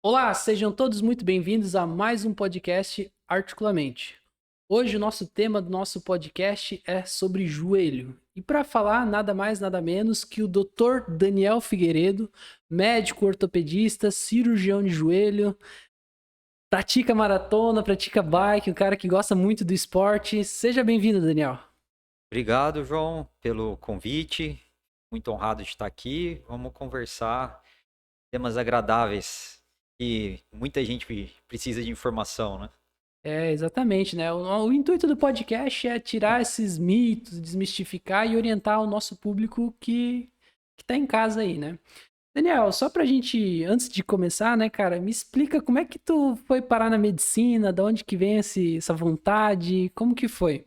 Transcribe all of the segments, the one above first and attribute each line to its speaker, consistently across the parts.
Speaker 1: Olá, sejam todos muito bem-vindos a mais um podcast Articulamente. Hoje o nosso tema do nosso podcast é sobre joelho. E para falar nada mais nada menos que o Dr. Daniel Figueiredo, médico ortopedista, cirurgião de joelho, pratica maratona, pratica bike, um cara que gosta muito do esporte. Seja bem-vindo, Daniel.
Speaker 2: Obrigado, João, pelo convite. Muito honrado de estar aqui. Vamos conversar temas agradáveis e muita gente precisa de informação, né?
Speaker 1: É, exatamente, né? O intuito do podcast é tirar esses mitos, desmistificar e orientar o nosso público que tá em casa aí, né? Daniel, só pra gente, antes de começar, né, cara, me explica como é que tu foi parar na medicina, da onde que vem essa vontade, como que foi?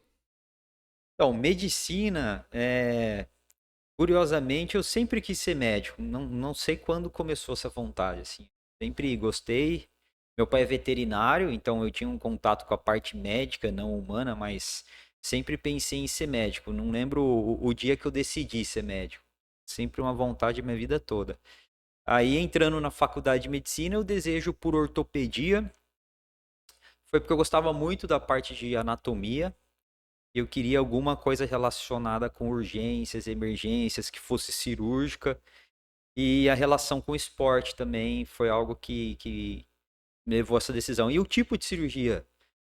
Speaker 2: Então, medicina, curiosamente, eu sempre quis ser médico. Não sei quando começou essa vontade, assim. Sempre gostei. Meu pai é veterinário, então eu tinha um contato com a parte médica, não humana, mas sempre pensei em ser médico. Não lembro o dia que eu decidi ser médico. Sempre uma vontade minha vida toda. Aí, entrando na faculdade de medicina, o desejo por ortopedia foi porque eu gostava muito da parte de anatomia. Eu queria alguma coisa relacionada com urgências, emergências, que fosse cirúrgica. E a relação com o esporte também foi algo que me levou a essa decisão. E o tipo de cirurgia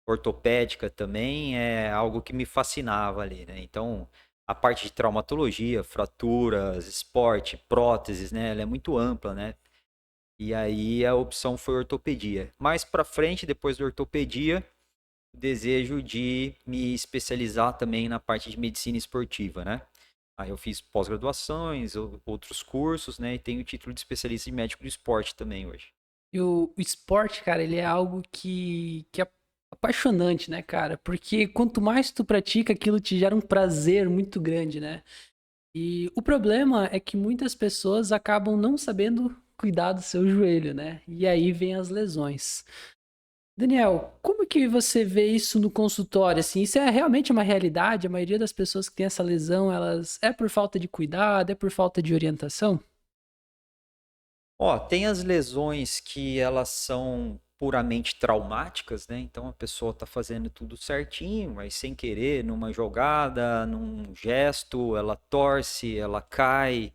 Speaker 2: ortopédica também é algo que me fascinava ali, né? Então, a parte de traumatologia, fraturas, esporte, próteses, né? Ela é muito ampla, né? E aí a opção foi ortopedia. Mais para frente, depois da ortopedia, o desejo de me especializar também na parte de medicina esportiva, né? Aí eu fiz pós-graduações, outros cursos, né? E tenho o título de especialista em médico do esporte também hoje.
Speaker 1: E o esporte, cara, ele é algo que é apaixonante, né, cara? Porque quanto mais tu pratica, aquilo te gera um prazer muito grande, né? E o problema é que muitas pessoas acabam não sabendo cuidar do seu joelho, né? E aí vem as lesões. Daniel, como que você vê isso no consultório? Assim, isso é realmente uma realidade? A maioria das pessoas que tem essa lesão, elas é por falta de cuidado, é por falta de orientação?
Speaker 2: Ó, tem as lesões que elas são puramente traumáticas, né? Então a pessoa tá fazendo tudo certinho, mas sem querer, numa jogada, num gesto, ela torce, ela cai.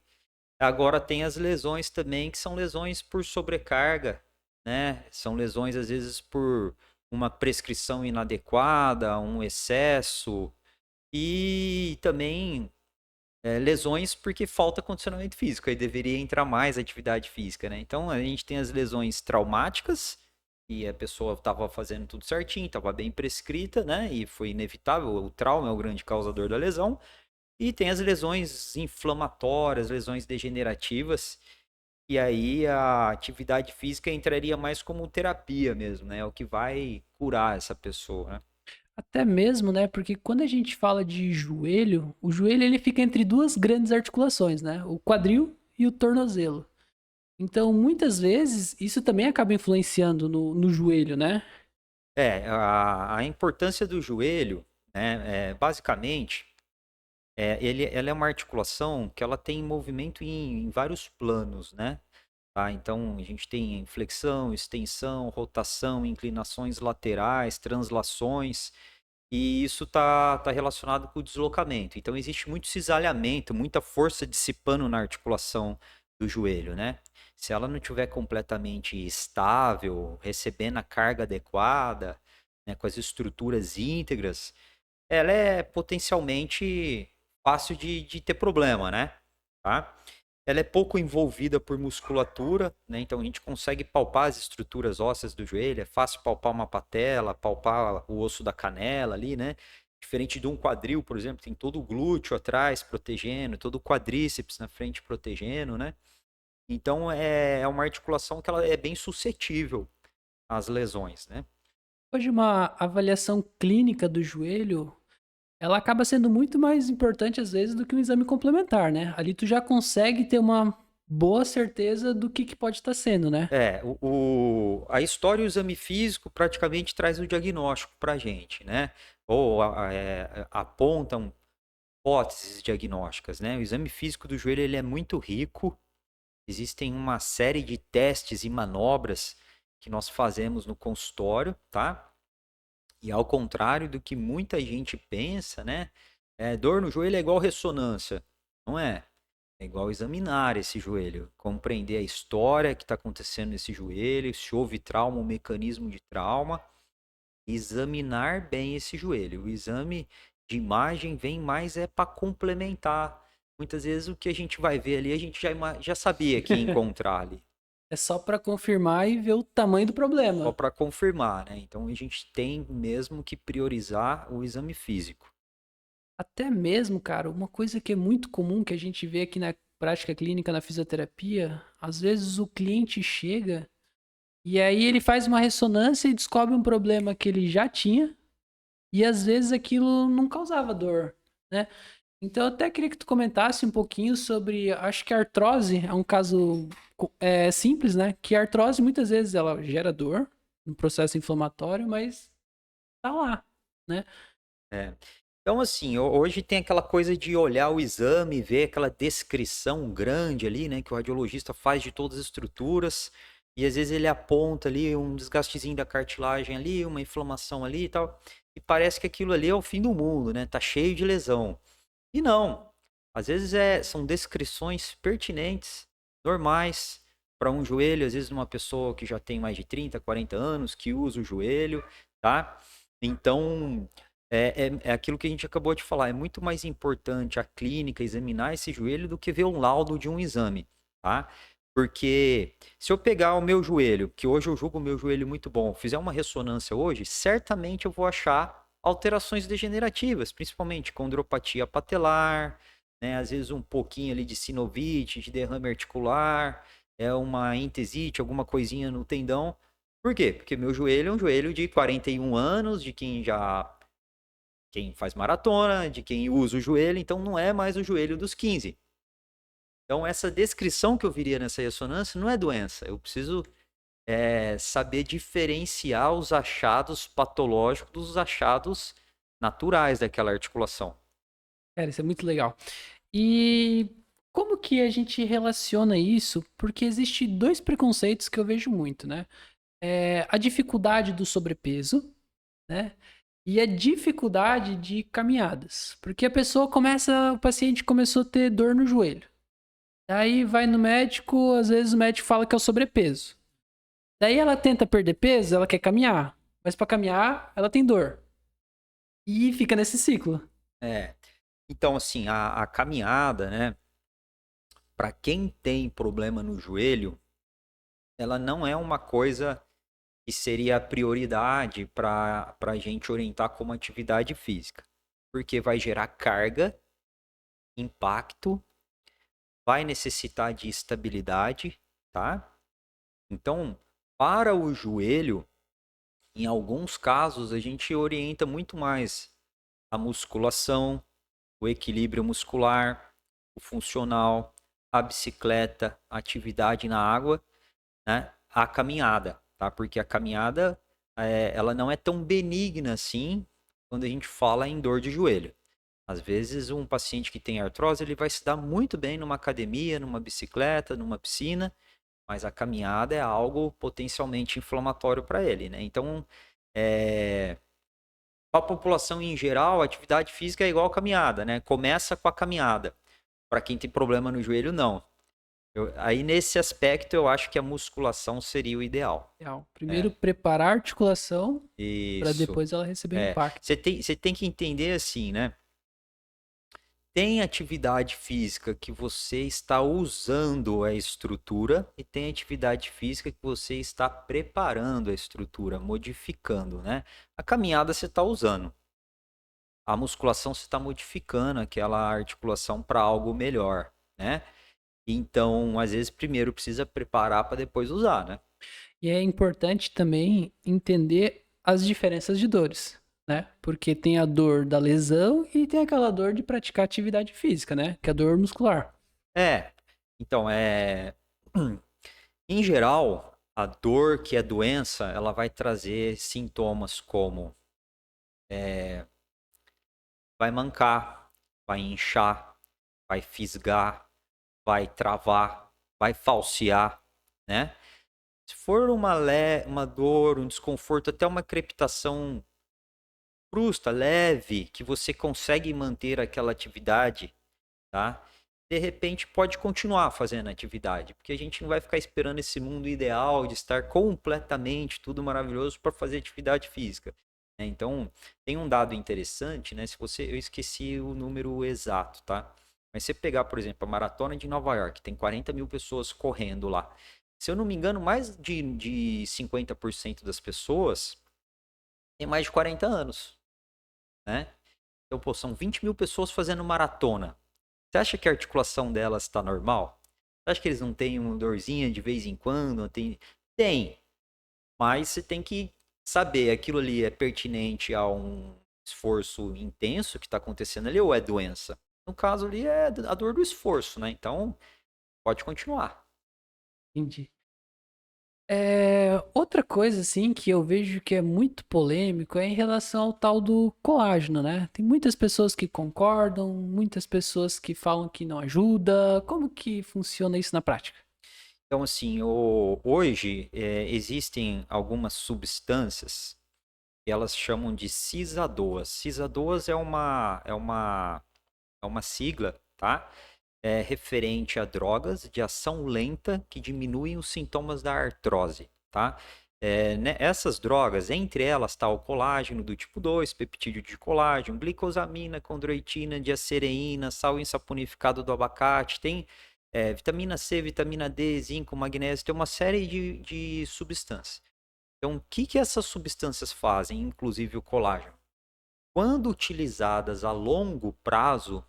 Speaker 2: Agora tem as lesões também que são lesões por sobrecarga, né? São lesões às vezes por uma prescrição inadequada, um excesso e também lesões porque falta condicionamento físico. Aí deveria entrar mais atividade física, né? Então a gente tem as lesões traumáticas e a pessoa estava fazendo tudo certinho, estava bem prescrita, né? E foi inevitável. O trauma é o grande causador da lesão. E tem as lesões inflamatórias, lesões degenerativas, e aí a atividade física entraria mais como terapia mesmo, né? É o que vai curar essa pessoa, né?
Speaker 1: Até mesmo, né? Porque quando a gente fala de joelho, o joelho ele fica entre duas grandes articulações, né? O quadril e o tornozelo. Então, muitas vezes, isso também acaba influenciando no joelho, né?
Speaker 2: A importância do joelho, né, basicamente, ela é uma articulação que ela tem movimento em vários planos, né? Tá? Então, a gente tem flexão, extensão, rotação, inclinações laterais, translações, e isso tá relacionado com o deslocamento. Então, existe muito cisalhamento, muita força dissipando na articulação do joelho, né? Se ela não estiver completamente estável, recebendo a carga adequada, né, com as estruturas íntegras, ela é potencialmente fácil de ter problema, né? Tá? Ela é pouco envolvida por musculatura, né? Então a gente consegue palpar as estruturas ósseas do joelho, é fácil palpar uma patela, palpar o osso da canela ali, né? Diferente de um quadril, por exemplo, tem todo o glúteo atrás protegendo, todo o quadríceps na frente protegendo, né? Então é uma articulação que ela é bem suscetível às lesões, né?
Speaker 1: Hoje, uma avaliação clínica do joelho, ela acaba sendo muito mais importante às vezes do que um exame complementar, né? Ali tu já consegue ter uma boa certeza do que pode estar sendo, né?
Speaker 2: A história e o exame físico praticamente traz o diagnóstico para a gente, né? Ou apontam hipóteses diagnósticas, né? O exame físico do joelho ele é muito rico, existem uma série de testes e manobras que nós fazemos no consultório, tá? E ao contrário do que muita gente pensa, né? Dor no joelho é igual ressonância. Não é. É igual examinar esse joelho, compreender a história que está acontecendo nesse joelho, se houve trauma, o mecanismo de trauma, examinar bem esse joelho. O exame de imagem vem mais para complementar. Muitas vezes o que a gente vai ver ali, a gente já sabia que ia encontrar ali.
Speaker 1: É só para confirmar e ver o tamanho do
Speaker 2: Só
Speaker 1: problema.
Speaker 2: para confirmar, né? Então a gente tem mesmo que priorizar o exame físico.
Speaker 1: Até mesmo, cara, uma coisa que é muito comum que a gente vê aqui na prática clínica na fisioterapia, às vezes o cliente chega e aí ele faz uma ressonância e descobre um problema que ele já tinha e às vezes aquilo não causava dor, né? Então eu até queria que tu comentasse um pouquinho sobre, acho que a artrose é um caso simples, né? Que a artrose muitas vezes ela gera dor no processo inflamatório, mas tá lá, né?
Speaker 2: É. Então, assim, hoje tem aquela coisa de olhar o exame, ver aquela descrição grande ali, né, que o radiologista faz de todas as estruturas, e às vezes ele aponta ali um desgastezinho da cartilagem ali, uma inflamação ali e tal, e parece que aquilo ali é o fim do mundo, né, tá cheio de lesão. E não, às vezes são descrições pertinentes, normais, para um joelho, às vezes uma pessoa que já tem mais de 30, 40 anos, que usa o joelho, tá? Então, é aquilo que a gente acabou de falar. É muito mais importante a clínica examinar esse joelho do que ver um laudo de um exame, tá? Porque se eu pegar o meu joelho, que hoje eu julgo o meu joelho muito bom, fizer uma ressonância hoje, certamente eu vou achar alterações degenerativas, principalmente condropatia patelar, né? Às vezes um pouquinho ali de sinovite, de derrame articular, uma entesite, alguma coisinha no tendão. Por quê? Porque meu joelho é um joelho de 41 anos, de quem faz maratona, de quem usa o joelho, então não é mais o joelho dos 15. Então essa descrição que eu viria nessa ressonância não é doença. Eu preciso saber diferenciar os achados patológicos dos achados naturais daquela articulação.
Speaker 1: Cara, isso é muito legal. E como que a gente relaciona isso? Porque existe dois preconceitos que eu vejo muito, né? A dificuldade do sobrepeso, né? E a dificuldade de caminhadas. Porque o paciente começou a ter dor no joelho. Daí vai no médico, às vezes o médico fala que é o sobrepeso. Daí ela tenta perder peso, ela quer caminhar. Mas para caminhar, ela tem dor. E fica nesse ciclo.
Speaker 2: É. Então, assim, a caminhada, né? Para quem tem problema no joelho, ela não é uma coisa que seria a prioridade para a gente orientar como atividade física. Porque vai gerar carga, impacto, vai necessitar de estabilidade, tá? Então, para o joelho, em alguns casos, a gente orienta muito mais a musculação, o equilíbrio muscular, o funcional, a bicicleta, a atividade na água, né? A caminhada, tá? Porque a caminhada, ela não é tão benigna assim quando a gente fala em dor de joelho. Às vezes, um paciente que tem artrose, ele vai se dar muito bem numa academia, numa bicicleta, numa piscina, mas a caminhada é algo potencialmente inflamatório para ele, né? Então, para a população em geral, a atividade física é igual a caminhada, né? Começa com a caminhada. Para quem tem problema no joelho, não. Aí, nesse aspecto, eu acho que a musculação seria o ideal.
Speaker 1: Legal. Primeiro preparar a articulação para
Speaker 2: Isso.
Speaker 1: depois ela receber o impacto.
Speaker 2: Você tem que entender assim, né? Tem atividade física que você está usando a estrutura e tem atividade física que você está preparando a estrutura, modificando, né? A caminhada você está usando. A musculação você está modificando aquela articulação para algo melhor, né? Então, às vezes, primeiro precisa preparar para depois usar, né?
Speaker 1: E é importante também entender as diferenças de dores, né? Porque tem a dor da lesão e tem aquela dor de praticar atividade física, né? Que é a dor muscular.
Speaker 2: É. Então, em geral, a dor que é doença, ela vai trazer sintomas como vai mancar, vai inchar, vai fisgar, vai travar, vai falsear, né? Se for uma dor, um desconforto, até uma crepitação frusta, leve, que você consegue manter aquela atividade, tá? De repente pode continuar fazendo a atividade, porque a gente não vai ficar esperando esse mundo ideal de estar completamente tudo maravilhoso para fazer atividade física, né? Então, tem um dado interessante, né? Se você, eu esqueci o número exato, tá? Mas se você pegar, por exemplo, a maratona de Nova York, tem 40 mil pessoas correndo lá. Se eu não me engano, mais de 50% das pessoas tem mais de 40 anos, né? Então, pô, são 20 mil pessoas fazendo maratona. Você acha que a articulação delas está normal? Você acha que eles não têm uma dorzinha de vez em quando? Tem, mas você tem que saber, aquilo ali é pertinente a um esforço intenso que está acontecendo ali ou é doença? No caso ali é a dor do esforço, né? Então, pode continuar.
Speaker 1: Entendi. Outra coisa, assim, que eu vejo que é muito polêmico é em relação ao tal do colágeno, né? Tem muitas pessoas que concordam, muitas pessoas que falam que não ajuda. Como que funciona isso na prática?
Speaker 2: Então, assim, hoje existem algumas substâncias que elas chamam de cisadoas. Cisadoas é uma sigla, tá? É referente a drogas de ação lenta que diminuem os sintomas da artrose, tá? Né, essas drogas, entre elas está o colágeno do tipo 2, peptídeo de colágeno, glicosamina, condroitina, diacereína, sal insaponificado do abacate, tem vitamina C, vitamina D, zinco, magnésio, tem uma série de substâncias. Então, o que essas substâncias fazem, inclusive o colágeno? Quando utilizadas a longo prazo,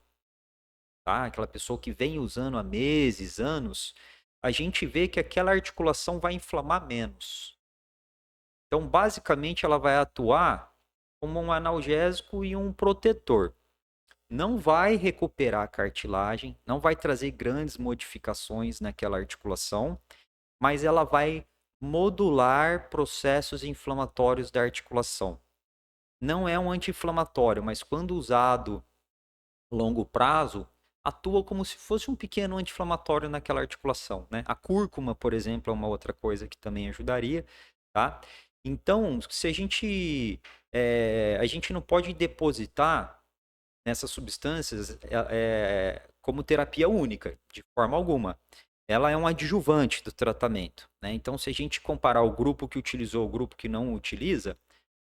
Speaker 2: tá? Aquela pessoa que vem usando há meses, anos, a gente vê que aquela articulação vai inflamar menos. Então, basicamente, ela vai atuar como um analgésico e um protetor. Não vai recuperar a cartilagem, não vai trazer grandes modificações naquela articulação, mas ela vai modular processos inflamatórios da articulação. Não é um anti-inflamatório, mas quando usado a longo prazo, atua como se fosse um pequeno anti-inflamatório naquela articulação, né? A cúrcuma, por exemplo, é uma outra coisa que também ajudaria, tá? Então, se a gente não pode depositar nessas substâncias como terapia única, de forma alguma. Ela é um adjuvante do tratamento, né? Então, se a gente comparar o grupo que utilizou o grupo que não utiliza,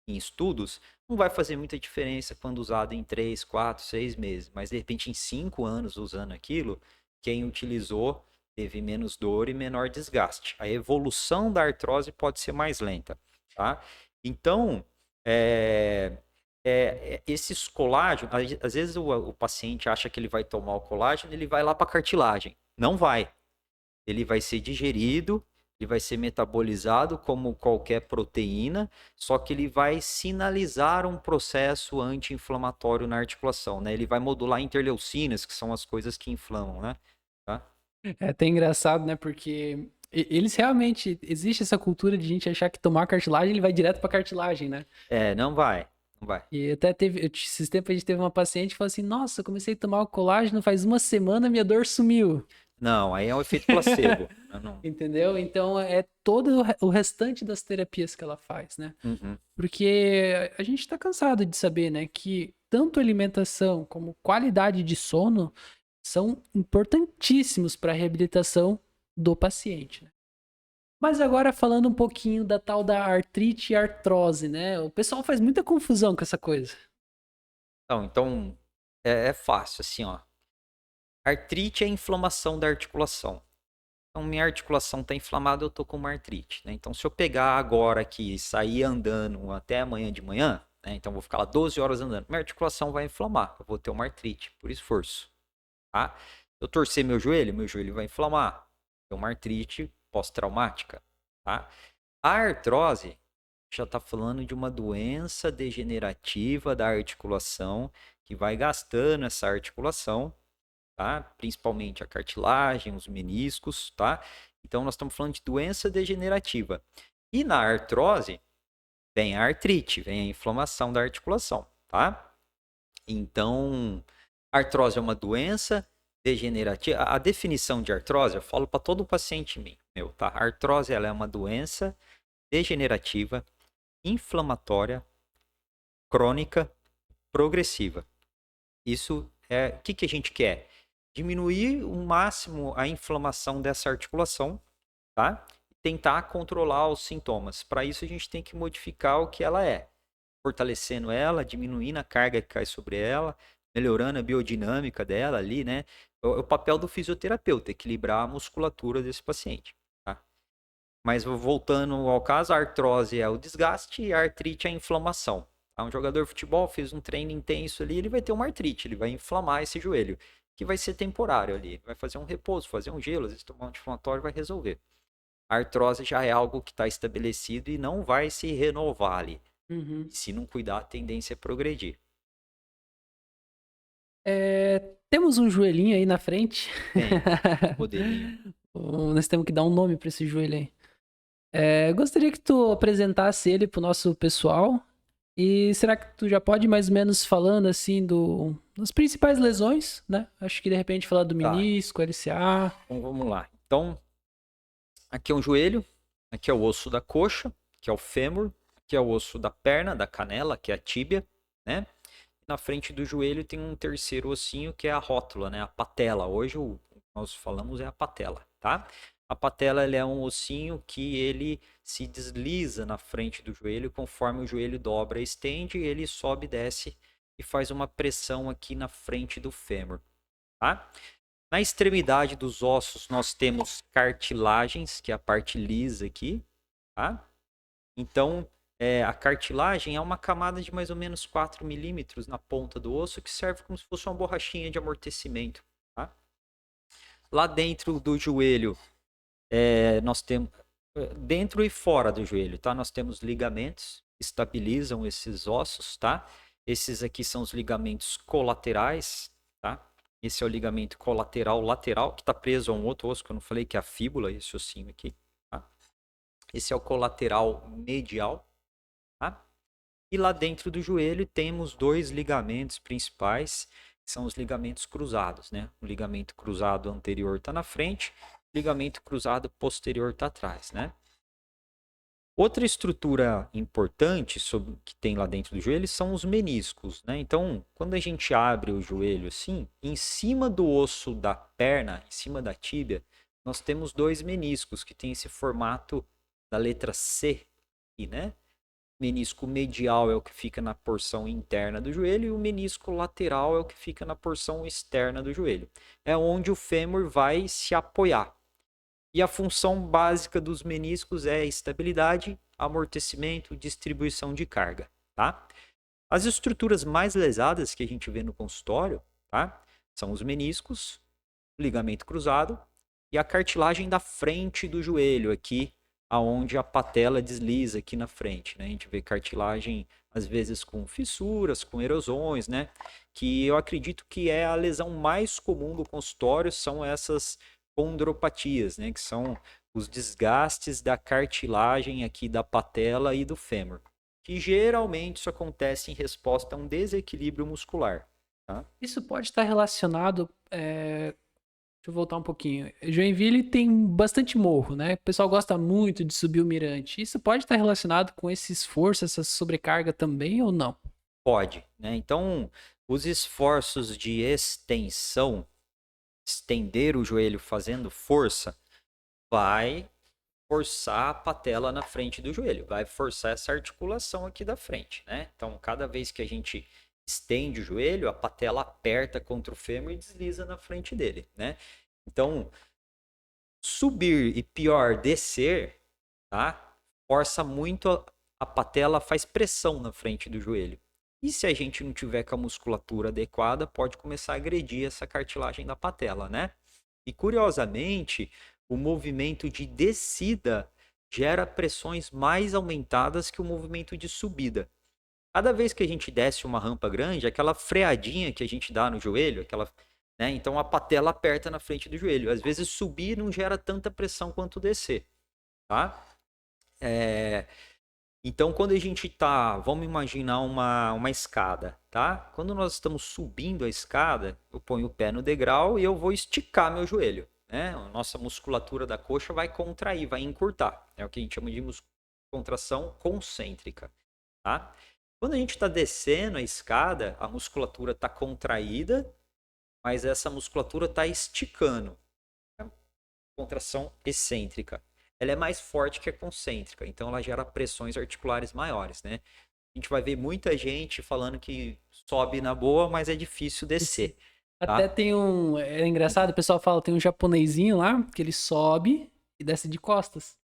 Speaker 2: em estudos, não vai fazer muita diferença quando usado em 3, 4, 6 meses, mas de repente em 5 anos usando aquilo, quem utilizou teve menos dor e menor desgaste. A evolução da artrose pode ser mais lenta, tá? Então, é, esses colágenos, às vezes o paciente acha que ele vai tomar o colágeno, ele vai lá para a cartilagem. Não vai. Ele vai ser digerido, ele vai ser metabolizado como qualquer proteína, só que ele vai sinalizar um processo anti-inflamatório na articulação, né? Ele vai modular interleucinas, que são as coisas que inflamam, né? Tá?
Speaker 1: É até engraçado, né? Porque eles realmente. Existe essa cultura de gente achar que tomar cartilagem ele vai direto pra cartilagem, né?
Speaker 2: Não vai, não vai.
Speaker 1: E até esses tempos a gente teve uma paciente que falou assim: Nossa, eu comecei a tomar o colágeno faz uma semana, minha dor sumiu.
Speaker 2: Não, aí é um efeito placebo. Não.
Speaker 1: Entendeu? Então é todo o restante das terapias que ela faz, né?
Speaker 2: Uhum.
Speaker 1: Porque a gente tá cansado de saber, né, que tanto alimentação como qualidade de sono são importantíssimos para a reabilitação do paciente, né? Mas agora falando um pouquinho da tal da artrite e artrose, né? O pessoal faz muita confusão com essa coisa.
Speaker 2: Não, então é fácil, assim, ó. Artrite é inflamação da articulação. Então, minha articulação está inflamada, eu tô com uma artrite, né? Então, se eu pegar agora aqui e sair andando até amanhã de manhã, né? Então, vou ficar lá 12 horas andando, minha articulação vai inflamar, eu vou ter uma artrite por esforço, tá? Eu torcer meu joelho vai inflamar, é uma artrite pós-traumática, tá? A artrose já está falando de uma doença degenerativa da articulação que vai gastando essa articulação, tá? Principalmente a cartilagem, os meniscos, tá? Então nós estamos falando de doença degenerativa. E na artrose vem a artrite, vem a inflamação da articulação, tá? Então, a artrose é uma doença degenerativa. A definição de artrose, eu falo para todo paciente meu, tá? A artrose ela é uma doença degenerativa, inflamatória, crônica, progressiva. Isso é o que a gente quer? Diminuir o máximo a inflamação dessa articulação, tá? Tentar controlar os sintomas. Para isso a gente tem que modificar o que ela é, fortalecendo ela, diminuindo a carga que cai sobre ela, melhorando a biodinâmica dela ali, né? É o papel do fisioterapeuta, equilibrar a musculatura desse paciente, tá? Mas voltando ao caso, a artrose é o desgaste e a artrite é a inflamação. Tá? Um jogador de futebol fez um treino intenso ali, ele vai ter uma artrite, ele vai inflamar esse joelho, que vai ser temporário ali. Vai fazer um repouso, fazer um gelo, às vezes tomar um anti-inflamatório vai resolver. A artrose já é algo que está estabelecido e não vai se renovar ali.
Speaker 1: Uhum.
Speaker 2: Se não cuidar, a tendência é progredir.
Speaker 1: Temos um joelhinho aí na frente.
Speaker 2: Tem, modelinho.
Speaker 1: Nós temos que dar um nome para esse joelho aí. Gostaria que tu apresentasse ele pro nosso pessoal. E será que tu já pode mais ou menos falando assim das principais lesões, né? Acho que de repente falar do
Speaker 2: Tá,
Speaker 1: menisco, LCA.
Speaker 2: então vamos lá. Então, aqui é um joelho, aqui é o osso da coxa, que é o fêmur, aqui é o osso da perna, da canela, que é a tíbia, né? Na frente do joelho tem um terceiro ossinho que é a rótula, né? A patela. Hoje o que nós falamos é a patela, tá? A patela ele é um ossinho que ele se desliza na frente do joelho conforme o joelho dobra e estende, ele sobe e desce e faz uma pressão aqui na frente do fêmur, tá? Na extremidade dos ossos nós temos cartilagens, que é a parte lisa aqui, tá? Então, a cartilagem é uma camada de mais ou menos 4 milímetros na ponta do osso que serve como se fosse uma borrachinha de amortecimento. Tá? Lá dentro do joelho, nós temos. Dentro e fora do joelho, tá? Nós temos ligamentos que estabilizam esses ossos, tá? Esses aqui são os ligamentos colaterais, tá? Esse é o ligamento colateral lateral, que está preso a um outro osso que eu não falei, que é a fíbula, esse ossinho aqui. Tá? Esse é o colateral medial. Tá? E lá dentro do joelho temos dois ligamentos principais, que são os ligamentos cruzados, né? O ligamento cruzado anterior está na frente, o ligamento cruzado posterior está atrás, né? Outra estrutura importante que tem lá dentro do joelho são os meniscos, né? Então, quando a gente abre o joelho assim, em cima do osso da perna, em cima da tíbia, nós temos dois meniscos que têm esse formato da letra C, né? Menisco medial é o que fica na porção interna do joelho e o menisco lateral é o que fica na porção externa do joelho. É onde o fêmur vai se apoiar. E a função básica dos meniscos é estabilidade, amortecimento, distribuição de carga, tá? As estruturas mais lesadas que a gente vê no consultório, tá? São os meniscos, o ligamento cruzado e a cartilagem da frente do joelho aqui, aonde a patela desliza aqui na frente, né? A gente vê cartilagem às vezes com fissuras, com erosões, né? Que eu acredito que é a lesão mais comum do consultório, são essas condropatias, né? Que são os desgastes da cartilagem aqui da patela e do fêmur. Que geralmente isso acontece em resposta a um desequilíbrio muscular. Tá?
Speaker 1: Isso pode estar relacionado. Deixa eu voltar um pouquinho. Joinville tem bastante morro, né? O pessoal gosta muito de subir o mirante. Isso pode estar relacionado com esse esforço, essa sobrecarga também ou não?
Speaker 2: Pode, né? Então, os esforços de extensão, estender o joelho fazendo força, vai forçar a patela na frente do joelho, vai forçar essa articulação aqui da frente, né? Então, cada vez que a gente estende o joelho, a patela aperta contra o fêmur e desliza na frente dele, né? Então, subir e pior, descer, tá? Força muito a patela, faz pressão na frente do joelho. E se a gente não tiver com a musculatura adequada, pode começar a agredir essa cartilagem da patela, né? E curiosamente, o movimento de descida gera pressões mais aumentadas que o movimento de subida. Cada vez que a gente desce uma rampa grande, aquela freadinha que a gente dá no joelho, né? Então a patela aperta na frente do joelho. Às vezes subir não gera tanta pressão quanto descer, tá? Então, quando a gente tá, vamos imaginar uma escada, tá? Quando nós estamos subindo a escada, eu ponho o pé no degrau e eu vou esticar meu joelho, né? A nossa musculatura da coxa vai contrair, vai encurtar. É o que a gente chama de contração concêntrica, tá? Quando a gente está descendo a escada, a musculatura está contraída, mas essa musculatura está esticando. Contração excêntrica. Ela é mais forte que a concêntrica, então ela gera pressões articulares maiores, né? A gente vai ver muita gente falando que sobe na boa, mas é difícil descer,
Speaker 1: Até
Speaker 2: tá?
Speaker 1: tem um. É engraçado, o pessoal fala, tem um japonesinho lá que ele sobe e desce de costas.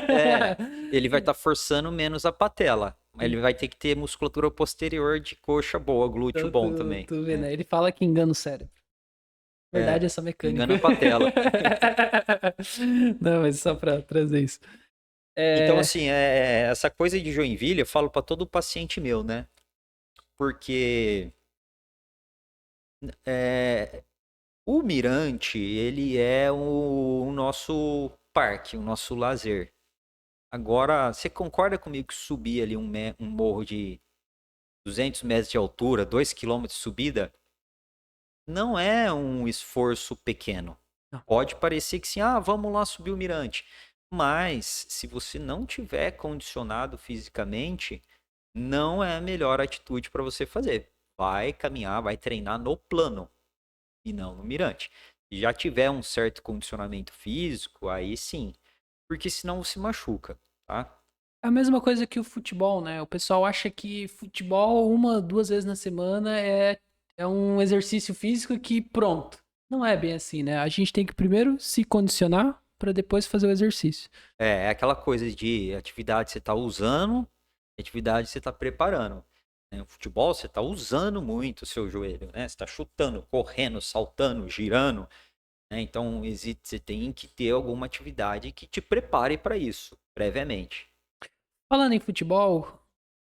Speaker 2: É, ele vai estar forçando menos a patela. Ele vai ter que ter musculatura posterior de coxa boa, glúteo
Speaker 1: Então,
Speaker 2: bom também,
Speaker 1: tu vê,
Speaker 2: né?
Speaker 1: né? Ele fala que engana o cérebro. Verdade,
Speaker 2: É,
Speaker 1: essa mecânica.
Speaker 2: engana a patela.
Speaker 1: Não, mas só pra trazer isso.
Speaker 2: Então,
Speaker 1: É,
Speaker 2: assim, essa coisa de Joinville, eu falo para todo paciente meu, né? Porque é, o Mirante, ele é o nosso parque, o nosso lazer. Agora, você concorda comigo que subir ali um morro de 200 metros de altura, 2 quilômetros de subida, não é um esforço pequeno.
Speaker 1: não.
Speaker 2: Pode parecer que sim, ah, vamos lá subir o Mirante. Mas, se você não tiver condicionado fisicamente, não é a melhor atitude para você fazer. Vai caminhar, vai treinar no plano e não no Mirante. Se já tiver um certo condicionamento físico, aí sim. Porque senão você machuca, tá?
Speaker 1: É a mesma coisa que o futebol, né? O pessoal acha que futebol, uma, duas vezes na semana é um exercício físico que pronto. Não é bem assim, né? A gente tem que primeiro se condicionar para depois fazer o exercício.
Speaker 2: É aquela coisa de atividade você está usando, atividade você está preparando. Né? O futebol você está usando muito o seu joelho, né? Você está chutando, correndo, saltando, girando. Né? Então você tem que ter alguma atividade que te prepare para isso, previamente.
Speaker 1: Falando em futebol,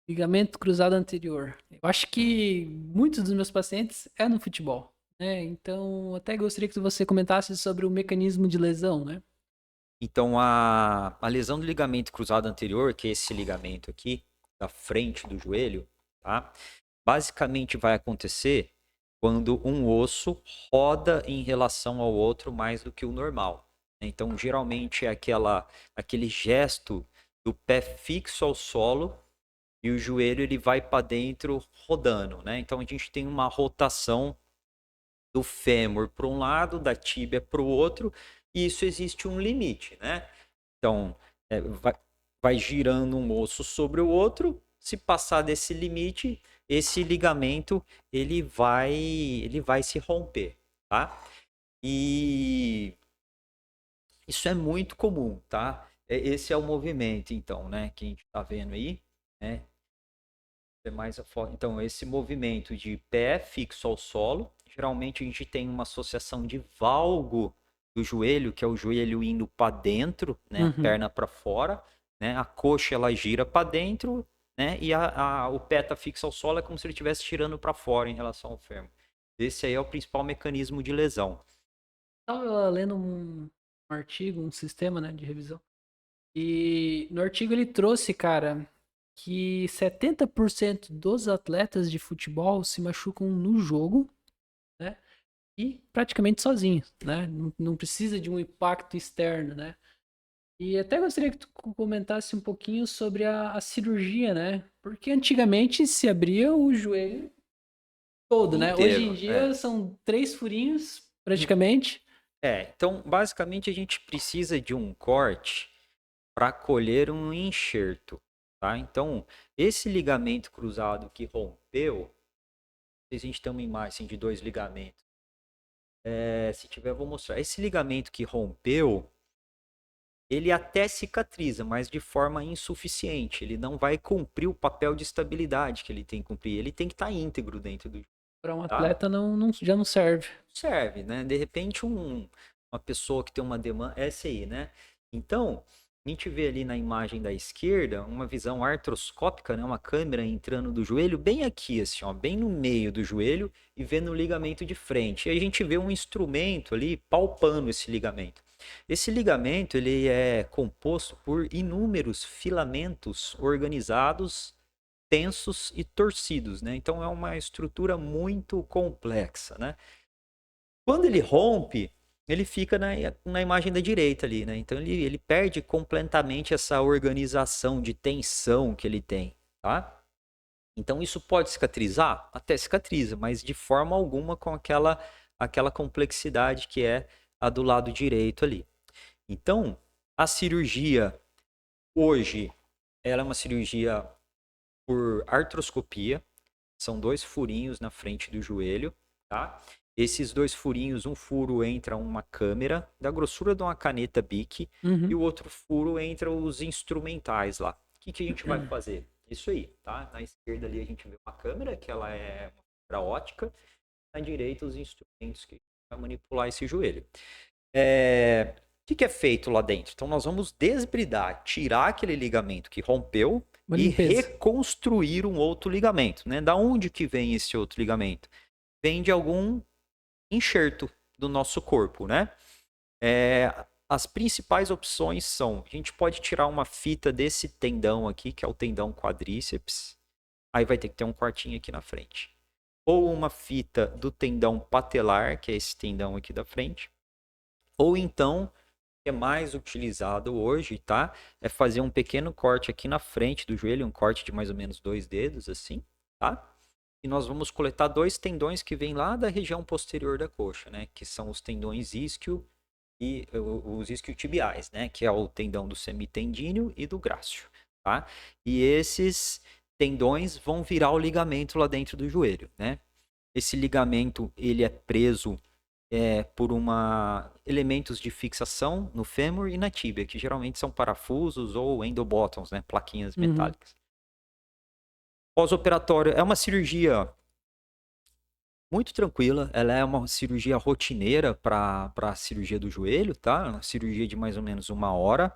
Speaker 1: ligamento cruzado anterior. Eu acho que muitos dos meus pacientes é no futebol, né? Então, até gostaria que você comentasse sobre o mecanismo de lesão, né?
Speaker 2: Então a lesão do ligamento cruzado anterior, que é esse ligamento aqui, da frente do joelho, tá? Basicamente vai acontecer quando um osso roda em relação ao outro mais do que o normal. Então, geralmente é aquele gesto do pé fixo ao solo e o joelho ele vai para dentro rodando, né? Então a gente tem uma rotação do fêmur para um lado, da tíbia para o outro, e isso existe um limite, né? Então, vai girando um osso sobre o outro, se passar desse limite, esse ligamento ele vai se romper, tá? E isso é muito comum, tá? Esse é o movimento, então, né, que a gente está vendo aí, né? Então, esse movimento de pé fixo ao solo, geralmente a gente tem uma associação de valgo do joelho, que é o joelho indo para dentro, né, a
Speaker 1: Uhum.
Speaker 2: perna para fora, né, a coxa ela gira para dentro, né, e o pé tá fixo ao solo é como se ele estivesse tirando para fora em relação ao fêmur. Esse aí é o principal mecanismo de lesão.
Speaker 1: Estava lendo um artigo, um sistema, né, de revisão. E no artigo ele trouxe, cara, que 70% dos atletas de futebol se machucam no jogo, né? E praticamente sozinhos, né? Não precisa de um impacto externo, né? E até gostaria que tu comentasse um pouquinho sobre a cirurgia, né? Porque antigamente se abria o joelho todo, né? Hoje em
Speaker 2: Inteiro,
Speaker 1: dia são 3 furinhos, praticamente.
Speaker 2: Então, basicamente, a gente precisa de um corte para colher um enxerto, tá? Então, esse ligamento cruzado que rompeu, se a gente tem uma imagem assim, de dois ligamentos. Se tiver, eu vou mostrar. Esse ligamento que rompeu, ele até cicatriza, mas de forma insuficiente. Ele não vai cumprir o papel de estabilidade que ele tem que cumprir. Ele tem que estar íntegro dentro do,
Speaker 1: Para um
Speaker 2: tá?
Speaker 1: atleta já não serve.
Speaker 2: Serve, né? De repente, uma pessoa que tem uma demanda. Essa aí, né? Então, a gente vê ali na imagem da esquerda uma visão artroscópica, né? Uma câmera entrando do joelho, bem aqui, assim, ó, bem no meio do joelho e vendo o ligamento de frente. E a gente vê um instrumento ali palpando esse ligamento. Esse ligamento ele é composto por inúmeros filamentos organizados, tensos e torcidos, né? Então é uma estrutura muito complexa, né? Quando ele rompe, ele fica na imagem da direita ali, né? Então ele perde completamente essa organização de tensão que ele tem, tá? Então isso pode cicatrizar? Até cicatriza, mas de forma alguma com aquela complexidade que é a do lado direito ali. Então, a cirurgia hoje, ela é uma cirurgia por artroscopia, são 2 furinhos na frente do joelho, tá? Esses 2 furinhos, um furo entra uma câmera da grossura de uma caneta Bic e o outro furo entra os instrumentais lá. O que a gente vai fazer? Isso aí, tá? Na esquerda ali a gente vê uma câmera, que ela é uma fibra ótica. Na direita os instrumentos que vai manipular esse joelho. O que é feito lá dentro? Então nós vamos desbridar, tirar aquele ligamento que rompeu e reconstruir um outro ligamento, né? Da onde que vem esse outro ligamento? Vem de algum enxerto do nosso corpo, né? As principais opções são, a gente pode tirar uma fita desse tendão aqui, que é o tendão quadríceps, aí vai ter que ter um cortinho aqui na frente. Ou uma fita do tendão patelar, que é esse tendão aqui da frente. Ou então, que é mais utilizado hoje, tá? É fazer um pequeno corte aqui na frente do joelho, um corte de mais ou menos 2 dedos, assim, tá? E nós vamos coletar 2 tendões que vêm lá da região posterior da coxa, né? Que são os tendões isquio e os isquiotibiais, né? Que é o tendão do semitendíneo e do grácil, tá? E esses tendões vão virar o ligamento lá dentro do joelho, né? Esse ligamento ele é preso por elementos de fixação no fêmur e na tíbia, que geralmente são parafusos ou endobótons, né? Plaquinhas metálicas. Pós-operatório é uma cirurgia muito tranquila, ela é uma cirurgia rotineira para a cirurgia do joelho, tá? Uma cirurgia de mais ou menos 1 hora.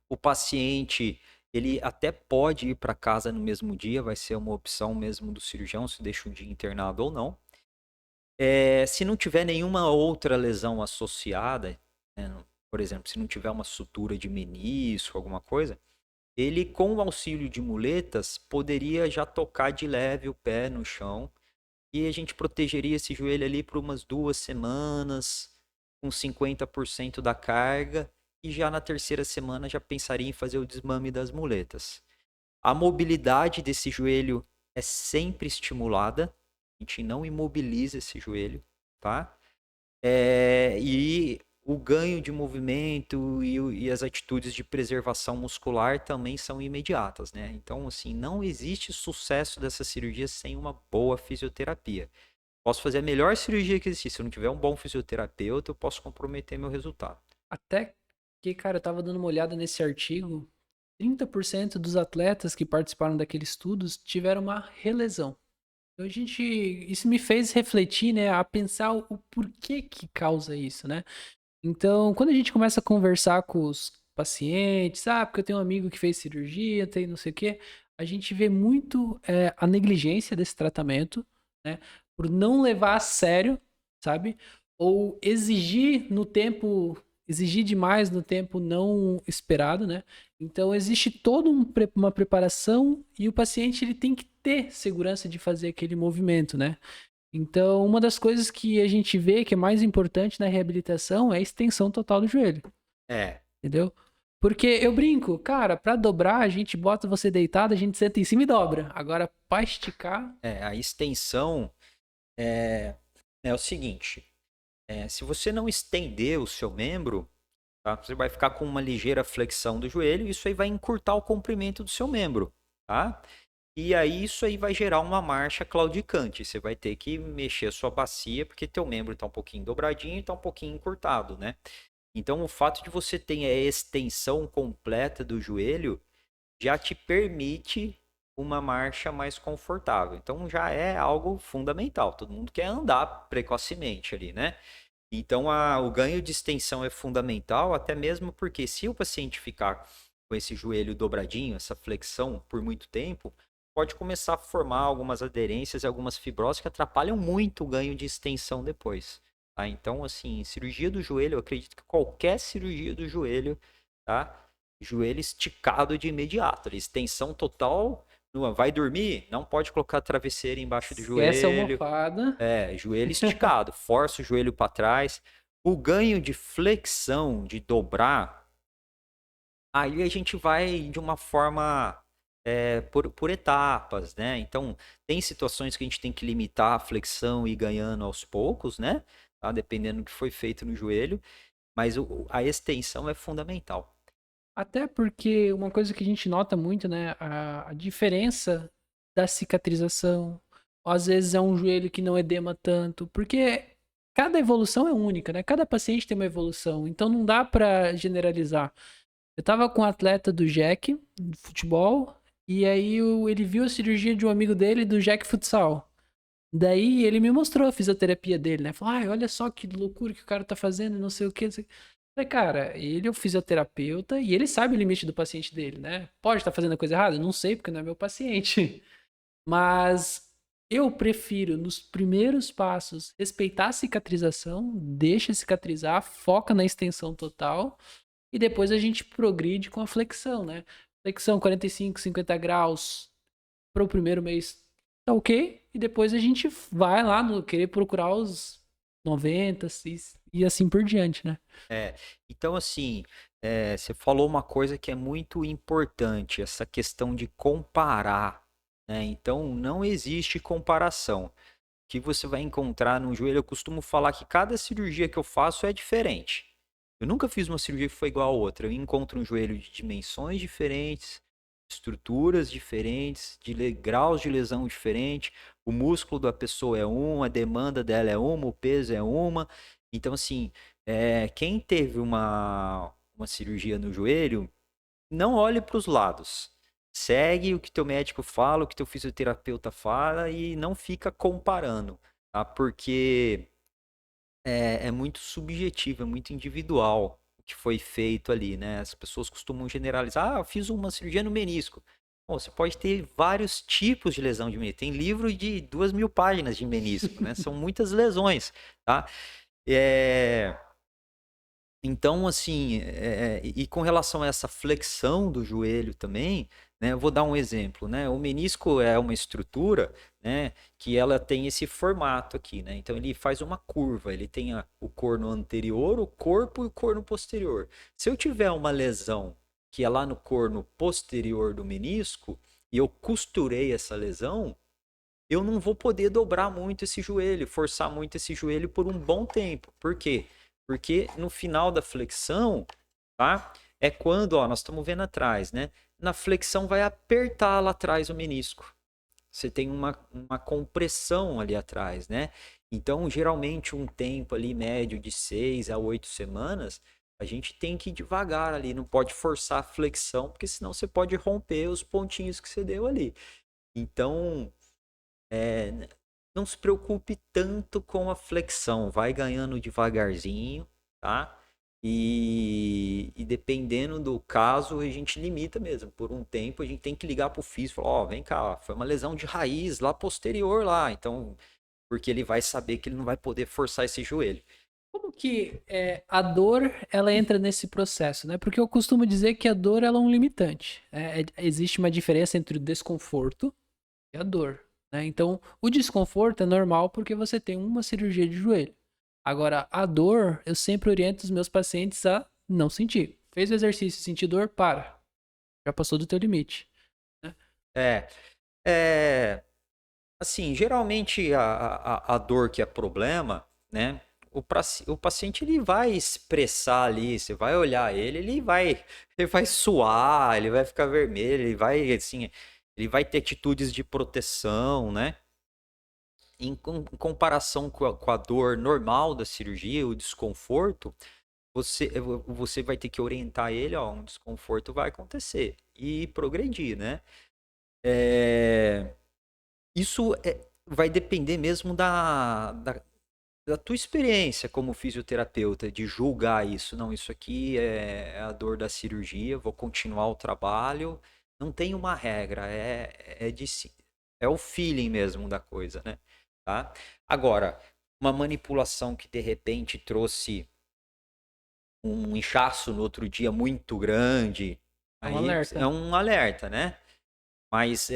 Speaker 2: O paciente, ele até pode ir para casa no mesmo dia, vai ser uma opção mesmo do cirurgião, se deixa um dia internado ou não. Se não tiver nenhuma outra lesão associada, né, por exemplo, se não tiver uma sutura de menisco, alguma coisa, ele, com o auxílio de muletas, poderia já tocar de leve o pé no chão e a gente protegeria esse joelho ali por umas 2 semanas, com 50% da carga, e já na terceira semana já pensaria em fazer o desmame das muletas. A mobilidade desse joelho é sempre estimulada, a gente não imobiliza esse joelho, tá? E o ganho de movimento e as atitudes de preservação muscular também são imediatas, né? Então, assim, não existe sucesso dessa cirurgia sem uma boa fisioterapia. Posso fazer a melhor cirurgia que existir, se eu não tiver um bom fisioterapeuta, eu posso comprometer meu resultado.
Speaker 1: Até que, cara, eu tava dando uma olhada nesse artigo, 30% dos atletas que participaram daqueles estudos tiveram uma relesão. Então isso me fez refletir, né, a pensar o porquê que causa isso, né? Então, quando a gente começa a conversar com os pacientes, porque eu tenho um amigo que fez cirurgia, tem não sei o quê, a gente vê muito a negligência desse tratamento, né? Por não levar a sério, sabe? Ou exigir demais no tempo não esperado, né? Então, existe toda uma preparação e o paciente ele tem que ter segurança de fazer aquele movimento, né? Então, uma das coisas que a gente vê que é mais importante na reabilitação é a extensão total do joelho. Entendeu? Porque eu brinco, cara, pra dobrar, a gente bota você deitado, a gente senta em cima e dobra. Agora, pra esticar.
Speaker 2: A extensão é o seguinte: se você não estender o seu membro, tá, você vai ficar com uma ligeira flexão do joelho, e isso aí vai encurtar o comprimento do seu membro, tá? E aí isso aí vai gerar uma marcha claudicante. Você vai ter que mexer a sua bacia, porque teu membro está um pouquinho dobradinho e está um pouquinho encurtado, né? Então o fato de você ter a extensão completa do joelho já te permite uma marcha mais confortável. Então já é algo fundamental. Todo mundo quer andar precocemente ali, né? Então o ganho de extensão é fundamental, até mesmo porque se o paciente ficar com esse joelho dobradinho, essa flexão por muito tempo, pode começar a formar algumas aderências e algumas fibroses que atrapalham muito o ganho de extensão depois. tá? Então, assim, cirurgia do joelho, eu acredito que qualquer cirurgia do joelho, tá? Joelho esticado de imediato, extensão total, vai dormir, não pode colocar travesseiro embaixo do
Speaker 1: Esquece a
Speaker 2: joelho,
Speaker 1: almofada.
Speaker 2: joelho esticado, força o joelho para trás. O ganho de flexão, de dobrar, aí a gente vai de uma forma por etapas, né? Então, tem situações que a gente tem que limitar a flexão e ir ganhando aos poucos, né? Tá? Dependendo do que foi feito no joelho, mas a extensão é fundamental.
Speaker 1: Até porque uma coisa que a gente nota muito, né? A diferença da cicatrização. Às vezes é um joelho que não edema tanto. Porque cada evolução é única, né? Cada paciente tem uma evolução. Então não dá pra generalizar. Eu tava com um atleta do Jack, de futebol. E aí ele viu a cirurgia de um amigo dele do Jack Futsal. Daí ele me mostrou a fisioterapia dele, né? Falou, ai, olha só que loucura que o cara tá fazendo, não sei o que. Falei, cara, ele é o fisioterapeuta e ele sabe o limite do paciente dele, né? Pode estar fazendo a coisa errada? Não sei, porque não é meu paciente. Mas eu prefiro, nos primeiros passos, respeitar a cicatrização, deixa cicatrizar, foca na extensão total e depois a gente progride com a flexão, né? Flexão 45, 50 graus para o primeiro mês tá ok, e depois a gente vai lá no querer procurar os 90 e assim por diante, né?
Speaker 2: É, então, assim, você falou uma coisa que é muito importante, essa questão de comparar, né? Então, não existe comparação. O que você vai encontrar no joelho, eu costumo falar que cada cirurgia que eu faço é diferente. Eu nunca fiz uma cirurgia que foi igual a outra. Eu encontro um joelho de dimensões diferentes, estruturas diferentes, graus de lesão diferentes. O músculo da pessoa é uma, a demanda dela é uma, o peso é uma. Então, assim, quem teve uma cirurgia no joelho, não olhe para os lados. Segue o que teu médico fala, o que teu fisioterapeuta fala e não fica comparando, tá? Porque é muito subjetivo, é muito individual o que foi feito ali, né? As pessoas costumam generalizar, eu fiz uma cirurgia no menisco. Bom, você pode ter vários tipos de lesão de menisco. Tem livro de 2.000 páginas de menisco, né? São muitas lesões, tá? É, então, assim, e com relação a essa flexão do joelho também, né, eu vou dar um exemplo, né? O menisco é uma estrutura, né, que ela tem esse formato aqui, né? Então ele faz uma curva, ele tem o corno anterior, o corpo e o corno posterior. Se eu tiver uma lesão que é lá no corno posterior do menisco e eu costurei essa lesão, eu não vou poder dobrar muito esse joelho, forçar muito esse joelho por um bom tempo. Por quê? Porque no final da flexão, tá? É quando, ó, nós estamos vendo atrás, né? Na flexão vai apertar lá atrás o menisco. Você tem uma compressão ali atrás, né? Então, geralmente, um tempo ali médio de 6 a 8 semanas, a gente tem que ir devagar ali, não pode forçar a flexão, porque senão você pode romper os pontinhos que você deu ali. Então, não se preocupe tanto com a flexão, vai ganhando devagarzinho, tá? E dependendo do caso, a gente limita mesmo. Por um tempo, a gente tem que ligar pro físico e falar, ó, vem cá, foi uma lesão de raiz lá posterior lá, então, porque ele vai saber que ele não vai poder forçar esse joelho.
Speaker 1: Como que a dor ela entra nesse processo, né? Porque eu costumo dizer que a dor ela é um limitante. Existe uma diferença entre o desconforto e a dor, né? Então, o desconforto é normal porque você tem uma cirurgia de joelho. Agora, a dor, eu sempre oriento os meus pacientes a não sentir. Fez o exercício, sentir dor, para. Já passou do teu limite, né?
Speaker 2: É, é, assim, geralmente a dor que é problema, né? O paciente ele vai expressar ali, você vai olhar ele vai suar, ele vai ficar vermelho, ele vai assim, ele vai ter atitudes de proteção, né? Em comparação com a dor normal da cirurgia, o desconforto, você vai ter que orientar ele, ó, um desconforto vai acontecer e progredir, né? É, isso vai depender mesmo da tua experiência como fisioterapeuta, de julgar isso. Não, isso aqui é a dor da cirurgia, vou continuar o trabalho. Não tem uma regra, é o feeling mesmo da coisa, né? Tá? Agora, uma manipulação que de repente trouxe um inchaço no outro dia muito grande,
Speaker 1: É um
Speaker 2: aí é
Speaker 1: alerta.
Speaker 2: um alerta, né? Mas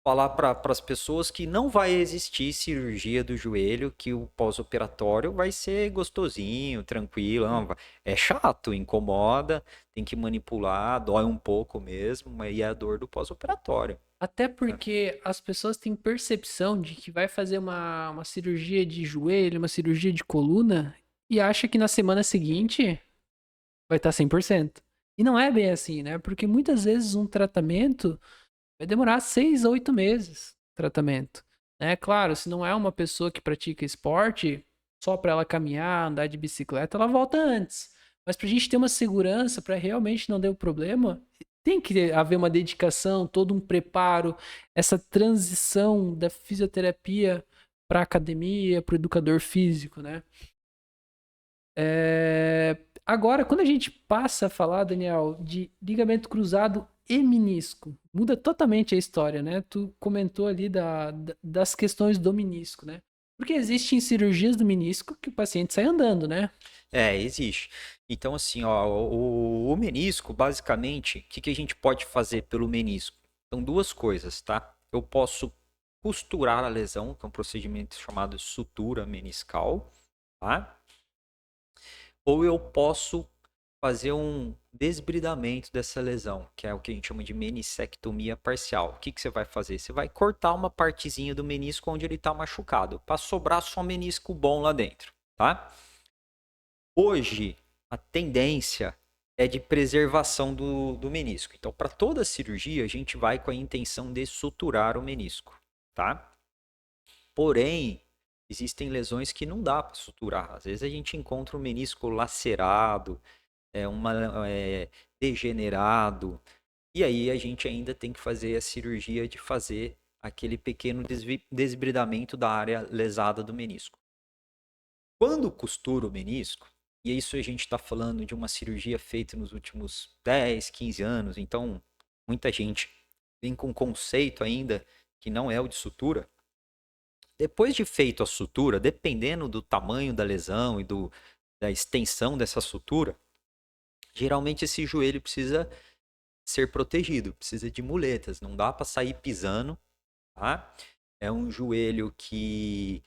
Speaker 2: falar para as pessoas que não vai existir cirurgia do joelho, que o pós-operatório vai ser gostosinho, tranquilo. Não, é chato, incomoda, tem que manipular, dói um pouco mesmo, mas é a dor do pós-operatório.
Speaker 1: Até
Speaker 2: Né?
Speaker 1: porque as pessoas têm percepção de que vai fazer uma cirurgia de joelho, uma cirurgia de coluna, e acha que na semana seguinte vai estar 100%. E não é bem assim, né? Porque muitas vezes um tratamento vai demorar 6 a 8 meses, tratamento. Né? Claro, se não é uma pessoa que pratica esporte, só para ela caminhar, andar de bicicleta, ela volta antes. Mas para a gente ter uma segurança, para realmente não dar o problema, tem que haver uma dedicação, todo um preparo, essa transição da fisioterapia para a academia, para o educador físico, né? Agora, quando a gente passa a falar, Daniel, de ligamento cruzado e menisco, muda totalmente a história, né? Tu comentou ali das questões do menisco, né? Porque existem cirurgias do menisco que o paciente sai andando, né?
Speaker 2: Existe. Então, assim, ó, o menisco, basicamente, o que a gente pode fazer pelo menisco? São duas coisas, tá? Eu posso costurar a lesão, que é um procedimento chamado sutura meniscal, tá? Ou eu posso fazer um desbridamento dessa lesão, que é o que a gente chama de menissectomia parcial. O que você vai fazer? Você vai cortar uma partezinha do menisco onde ele está machucado, para sobrar só menisco bom lá dentro, tá? Hoje, a tendência é de preservação do menisco. Então, para toda cirurgia, a gente vai com a intenção de suturar o menisco, tá? Porém, existem lesões que não dá para suturar. Às vezes a gente encontra um menisco lacerado, degenerado, e aí a gente ainda tem que fazer a cirurgia de fazer aquele pequeno desbridamento da área lesada do menisco. Quando costura o menisco, e isso a gente está falando de uma cirurgia feita nos últimos 10, 15 anos, então muita gente vem com conceito ainda que não é o de sutura. Depois de feito a sutura, dependendo do tamanho da lesão e da extensão dessa sutura, geralmente esse joelho precisa ser protegido, precisa de muletas, não dá para sair pisando, tá? É um joelho que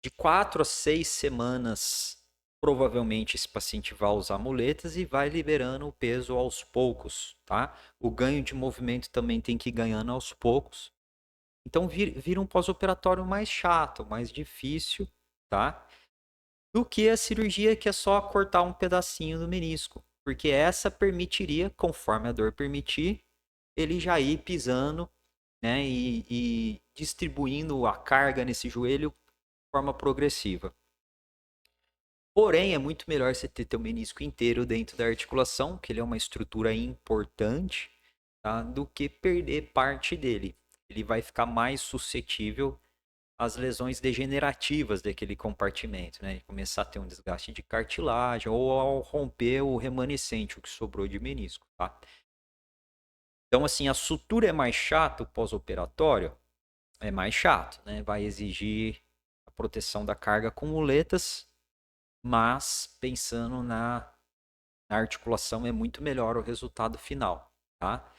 Speaker 2: de 4 a 6 semanas provavelmente esse paciente vai usar muletas e vai liberando o peso aos poucos, tá? O ganho de movimento também tem que ir ganhando aos poucos. Então vira um pós-operatório mais chato, mais difícil, tá? Do que a cirurgia que é só cortar um pedacinho do menisco. Porque essa permitiria, conforme a dor permitir, ele já ir pisando, né, e distribuindo a carga nesse joelho de forma progressiva. Porém, é muito melhor você ter teu menisco inteiro dentro da articulação, que ele é uma estrutura importante, tá, do que perder parte dele. Ele vai ficar mais suscetível às lesões degenerativas daquele compartimento, né? Começar a ter um desgaste de cartilagem ou ao romper o remanescente, o que sobrou de menisco, tá? Então, assim, a sutura é mais chato, o pós-operatório é mais chato, né? Vai exigir a proteção da carga com muletas, mas pensando na articulação é muito melhor o resultado final, tá?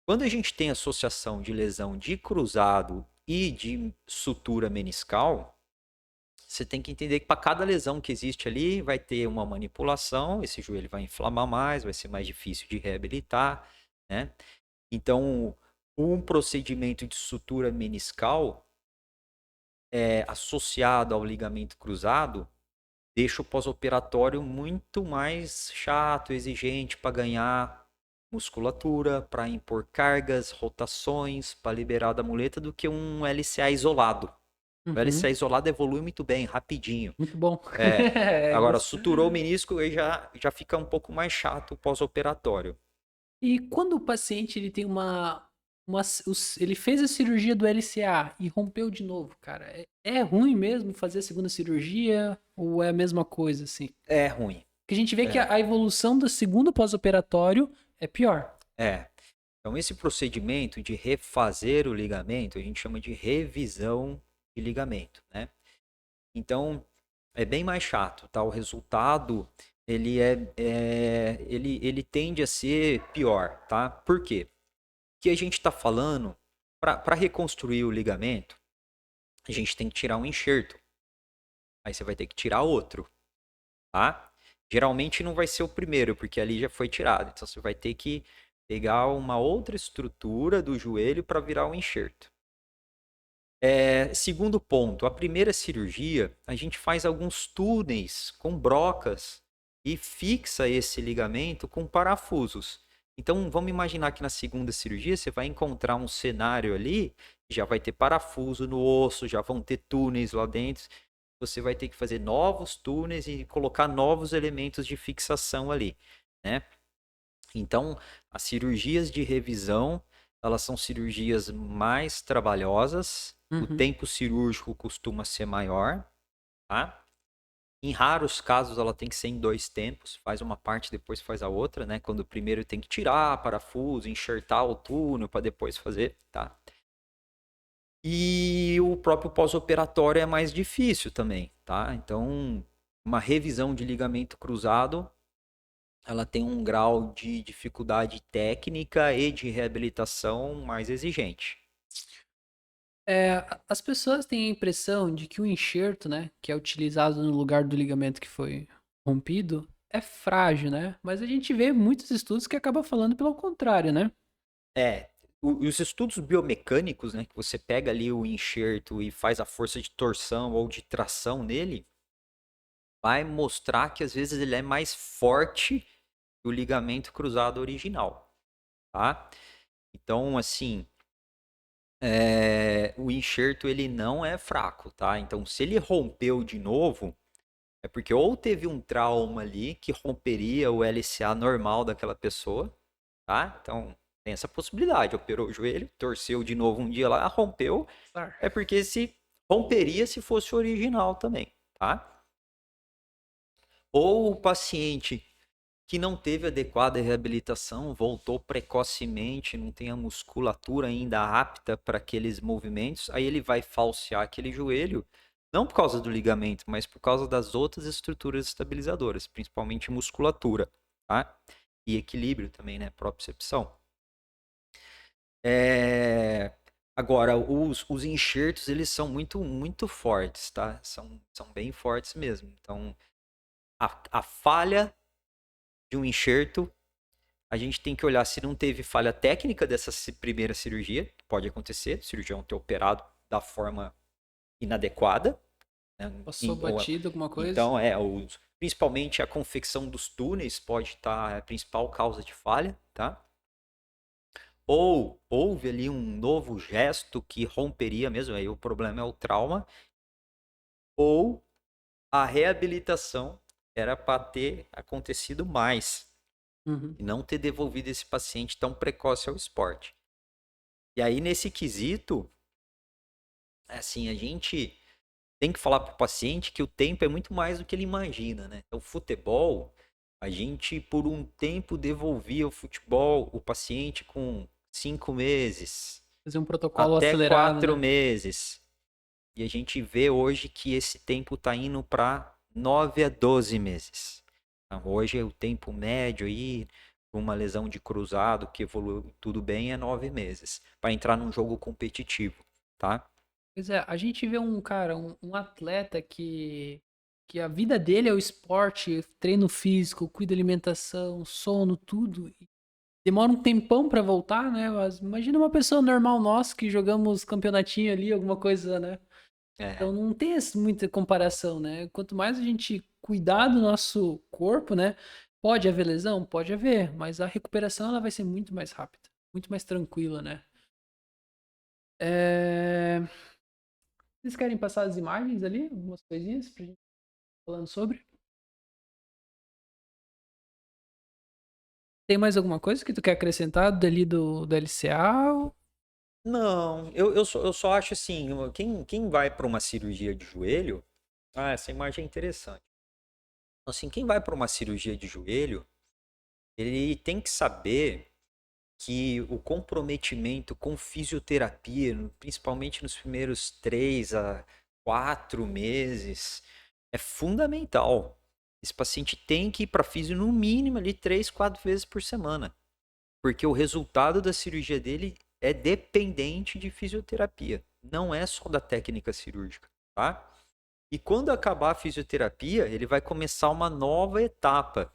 Speaker 2: Quando a gente tem associação de lesão de cruzado e de sutura meniscal, você tem que entender que para cada lesão que existe ali, vai ter uma manipulação, esse joelho vai inflamar mais, vai ser mais difícil de reabilitar, né? Então, um procedimento de sutura meniscal associado ao ligamento cruzado deixa o pós-operatório muito mais chato, exigente para ganhar musculatura, para impor cargas, rotações, para liberar da muleta do que um LCA isolado. O
Speaker 1: Uhum.
Speaker 2: LCA isolado evolui muito bem, rapidinho.
Speaker 1: Muito bom.
Speaker 2: Agora, suturou o menisco, aí já fica um pouco mais chato o pós-operatório.
Speaker 1: E quando o paciente ele tem ele fez a cirurgia do LCA e rompeu de novo, cara, é ruim mesmo fazer a segunda cirurgia ou é a mesma coisa assim?
Speaker 2: É ruim.
Speaker 1: Porque a gente vê que
Speaker 2: É.
Speaker 1: a evolução do segundo pós-operatório é pior.
Speaker 2: É. Então, esse procedimento de refazer o ligamento, a gente chama de revisão de ligamento, né? Então, é bem mais chato, tá? O resultado, ele tende a ser pior, tá? Por quê? Que a gente está falando, para reconstruir o ligamento, a gente tem que tirar um enxerto. Aí você vai ter que tirar outro, tá? Geralmente não vai ser o primeiro, porque ali já foi tirado. Então você vai ter que pegar uma outra estrutura do joelho para virar o enxerto. Segundo ponto, a primeira cirurgia, a gente faz alguns túneis com brocas e fixa esse ligamento com parafusos. Então, vamos imaginar que na segunda cirurgia você vai encontrar um cenário ali, já vai ter parafuso no osso, já vão ter túneis lá dentro. Você vai ter que fazer novos túneis e colocar novos elementos de fixação ali, né? Então, as cirurgias de revisão, elas são cirurgias mais trabalhosas, o
Speaker 1: Uhum.
Speaker 2: tempo cirúrgico costuma ser maior, tá? Em raros casos, ela tem que ser em dois tempos, faz uma parte, depois faz a outra, né? Quando o primeiro tem que tirar parafuso, enxertar o túnel para depois fazer, tá? E o próprio pós-operatório é mais difícil também, tá? Então, uma revisão de ligamento cruzado ela tem um grau de dificuldade técnica e de reabilitação mais exigente.
Speaker 1: As pessoas têm a impressão de que o enxerto, né, que é utilizado no lugar do ligamento que foi rompido, é frágil, né? Mas a gente vê muitos estudos que acabam falando pelo contrário, né?
Speaker 2: É, os estudos biomecânicos, né, que você pega ali o enxerto e faz a força de torção ou de tração nele, vai mostrar que às vezes ele é mais forte que o ligamento cruzado original, tá? Então, assim, o enxerto ele não é fraco, tá? Então, se ele rompeu de novo, é porque ou teve um trauma ali que romperia o LCA normal daquela pessoa, tá? Então, tem essa possibilidade. Operou o joelho, torceu de novo um dia lá, rompeu. É porque se romperia se fosse original também, tá? Ou o paciente que não teve adequada reabilitação, voltou precocemente, não tem a musculatura ainda apta para aqueles movimentos, aí ele vai falsear aquele joelho, não por causa do ligamento, mas por causa das outras estruturas estabilizadoras, principalmente musculatura, tá? E equilíbrio também, né? Propriocepção. Agora, os enxertos, eles são muito fortes, tá? São bem fortes mesmo. Então, a falha de um enxerto a gente tem que olhar se não teve falha técnica dessa primeira cirurgia, que pode acontecer, o cirurgião ter operado da forma inadequada, né?
Speaker 1: Passou batido alguma coisa?
Speaker 2: Então, principalmente a confecção dos túneis pode estar a principal causa de falha, tá? Ou houve ali um novo gesto que romperia mesmo, aí o problema é o trauma, ou a reabilitação era para ter acontecido mais
Speaker 1: Uhum.
Speaker 2: e não ter devolvido esse paciente tão precoce ao esporte. E aí, nesse quesito, assim, a gente tem que falar para o paciente que o tempo é muito mais do que ele imagina, né? Então, o futebol, a gente, por um tempo, devolvia o futebol, o paciente com 5 meses,
Speaker 1: Fazer um protocolo
Speaker 2: até
Speaker 1: acelerado,
Speaker 2: quatro
Speaker 1: né?
Speaker 2: meses. E a gente vê hoje que esse tempo está indo para 9 a 12 meses. Então, hoje, o tempo médio aí, uma lesão de cruzado que evoluiu tudo bem, é 9 meses, para entrar num jogo competitivo, tá?
Speaker 1: Pois é, a gente vê um cara, um atleta que a vida dele é o esporte, treino físico, cuida da alimentação, sono, tudo. E demora um tempão pra voltar, né? Mas imagina uma pessoa normal nossa que jogamos campeonatinho ali, alguma coisa, né? Então
Speaker 2: É,
Speaker 1: não tem muita comparação, né? Quanto mais a gente cuidar do nosso corpo, né? Pode haver lesão? Pode haver, mas a recuperação ela vai ser muito mais rápida, muito mais tranquila, né? É... Vocês querem passar as imagens ali? Algumas coisinhas pra gente falando sobre? Tem mais alguma coisa que tu quer acrescentar dali do LCA?
Speaker 2: não, eu só acho assim, quem vai para uma cirurgia de joelho, essa imagem é interessante. Assim, quem vai para uma cirurgia de joelho, ele tem que saber que o comprometimento com fisioterapia, principalmente nos primeiros 3 a 4 meses, é fundamental. Esse paciente tem que ir para fisio no mínimo ali 3, 4 vezes por semana, porque o resultado da cirurgia dele é dependente de fisioterapia, não é só da técnica cirúrgica, tá? E quando acabar a fisioterapia, ele vai começar uma nova etapa.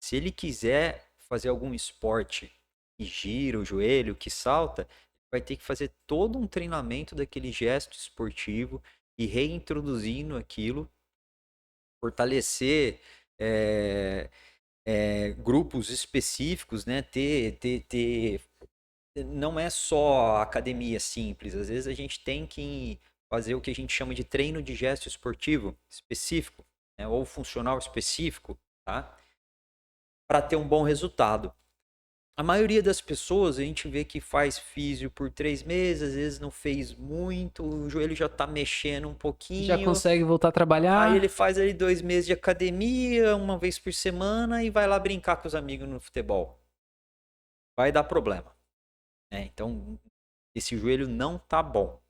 Speaker 2: Se ele quiser fazer algum esporte que gira o joelho, que salta, vai ter que fazer todo um treinamento daquele gesto esportivo e reintroduzindo aquilo, fortalecer grupos específicos, né? Não é só academia simples, às vezes a gente tem que fazer o que a gente chama de treino de gesto esportivo específico, né? Ou funcional específico, tá? Para ter um bom resultado. A maioria das pessoas a gente vê que faz físio por 3 meses, às vezes não fez muito, o joelho já tá mexendo um
Speaker 1: Já
Speaker 2: pouquinho.
Speaker 1: consegue voltar a
Speaker 2: Aí ele
Speaker 1: trabalhar?
Speaker 2: faz ali 2 meses de academia, uma vez por semana, e vai lá brincar com os amigos no futebol. Vai dar problema, né? Então, esse joelho não tá bom.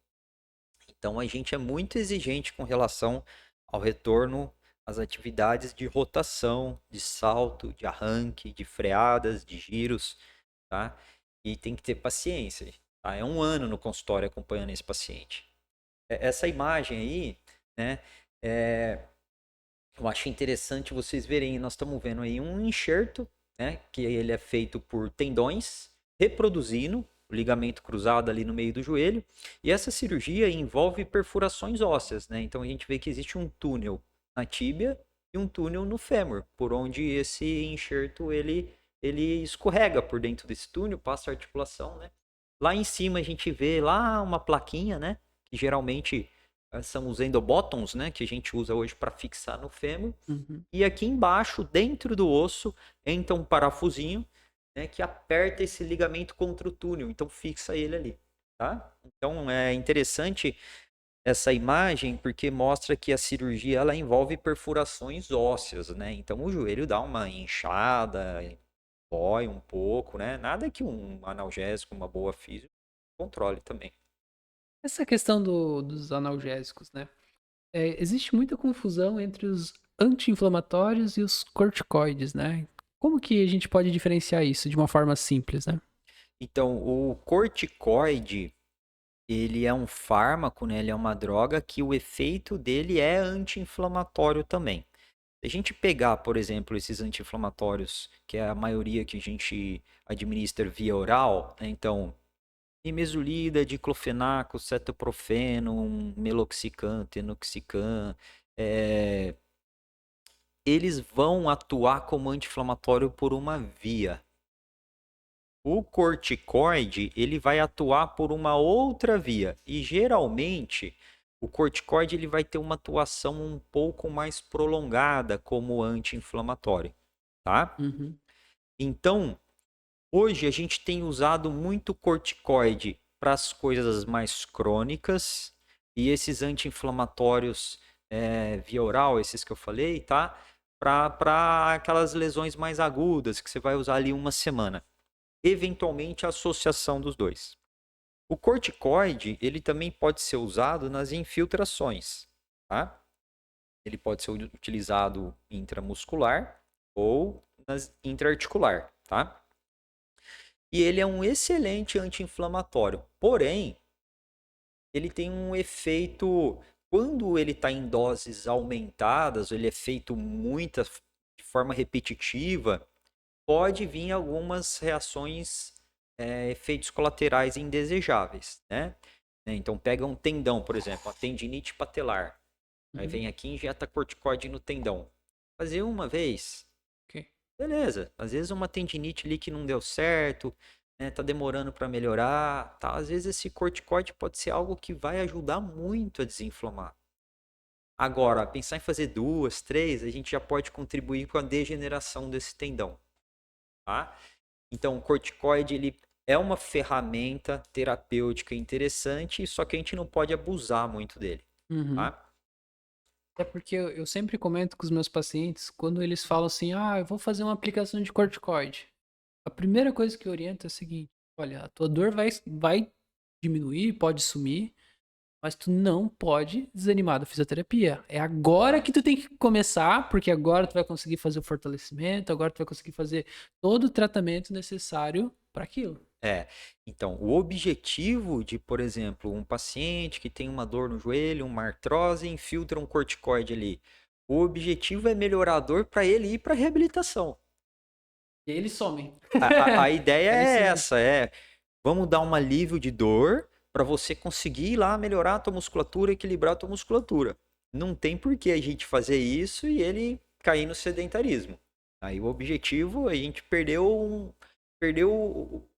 Speaker 2: Então, a gente é muito exigente com relação ao retorno às atividades de rotação, de salto, de arranque, de freadas, de giros, tá? E tem que ter paciência, tá? É um ano no consultório acompanhando esse paciente. Essa imagem aí, né? Eu acho interessante vocês verem. Nós estamos vendo aí um enxerto, né? Que ele é feito por tendões, reproduzindo o ligamento cruzado ali no meio do joelho. E essa cirurgia envolve perfurações ósseas, né? Então a gente vê que existe um túnel na tíbia e um túnel no fêmur, por onde esse enxerto ele escorrega por dentro desse túnel, passa a articulação, né? Lá em cima a gente vê lá uma plaquinha, né? Que geralmente são os endobótons, né? Que a gente usa hoje para fixar no fêmur.
Speaker 1: Uhum.
Speaker 2: E aqui embaixo, dentro do osso, entra um parafusinho, né, que aperta esse ligamento contra o túnel, então fixa ele ali, tá? Então é interessante essa imagem porque mostra que a cirurgia ela envolve perfurações ósseas, né? Então o joelho dá uma inchada, dói um pouco, né? Nada que um analgésico, uma boa físio controle também.
Speaker 1: Essa questão dos analgésicos, né? Existe muita confusão entre os anti-inflamatórios e os corticoides, né? Como que a gente pode diferenciar isso de uma forma simples, né?
Speaker 2: Então, o corticoide, ele é um fármaco, né? Ele é uma droga que o efeito dele é anti-inflamatório também. Se a gente pegar, por exemplo, esses anti-inflamatórios, que é a maioria que a gente administra via oral, né? Então, nimesulida, diclofenaco, cetoprofeno, meloxicam, tenoxicam, é, eles vão atuar como anti-inflamatório por uma via. O corticoide, ele vai atuar por uma outra via. E geralmente, o corticoide ele vai ter uma atuação um pouco mais prolongada como anti-inflamatório, tá?
Speaker 1: Uhum.
Speaker 2: Então, hoje a gente tem usado muito corticoide para as coisas mais crônicas e esses anti-inflamatórios via oral, esses que eu falei, tá? Para aquelas lesões mais agudas que você vai usar ali uma semana. Eventualmente a associação dos dois. O corticoide, ele também pode ser usado nas infiltrações, tá? Ele pode ser utilizado intramuscular ou intraarticular, tá? E ele é um excelente anti-inflamatório. Porém, ele tem um efeito, quando ele está em doses aumentadas, ele é feito de forma repetitiva, pode vir algumas reações, efeitos colaterais indesejáveis, né? Então pega um tendão, por exemplo, a tendinite patelar. Aí
Speaker 1: Uhum.
Speaker 2: vem aqui e injeta corticoide no tendão. Fazer uma vez,
Speaker 1: Ok.
Speaker 2: beleza. Às vezes uma tendinite ali que não deu certo, né? Tá demorando para melhorar, tá? Às vezes esse corticoide pode ser algo que vai ajudar muito a desinflamar. Agora, pensar em fazer 2, 3, a gente já pode contribuir com a degeneração desse tendão, tá? Então, o corticoide ele é uma ferramenta terapêutica interessante, só que a gente não pode abusar muito dele,
Speaker 1: Uhum.
Speaker 2: tá?
Speaker 1: Até porque eu sempre comento com os meus pacientes, quando eles falam assim, ah, eu vou fazer uma aplicação de corticoide. A primeira coisa que eu oriento é a seguinte: olha, a tua dor vai diminuir, pode sumir, mas tu não pode desanimar da fisioterapia. É agora que tu tem que começar, porque agora tu vai conseguir fazer o fortalecimento, agora tu vai conseguir fazer todo o tratamento necessário para aquilo.
Speaker 2: É, então, o objetivo de, por exemplo, um paciente que tem uma dor no joelho, uma artrose, infiltra um corticoide ali. O objetivo é melhorar a dor para ele ir para reabilitação.
Speaker 1: E aí eles somem.
Speaker 2: A ideia
Speaker 1: Eles
Speaker 2: é
Speaker 1: sumem.
Speaker 2: essa, vamos dar um alívio de dor para você conseguir ir lá melhorar a tua musculatura, equilibrar a tua musculatura. Não tem por que a gente fazer isso e ele cair no sedentarismo. Aí o objetivo, a gente perdeu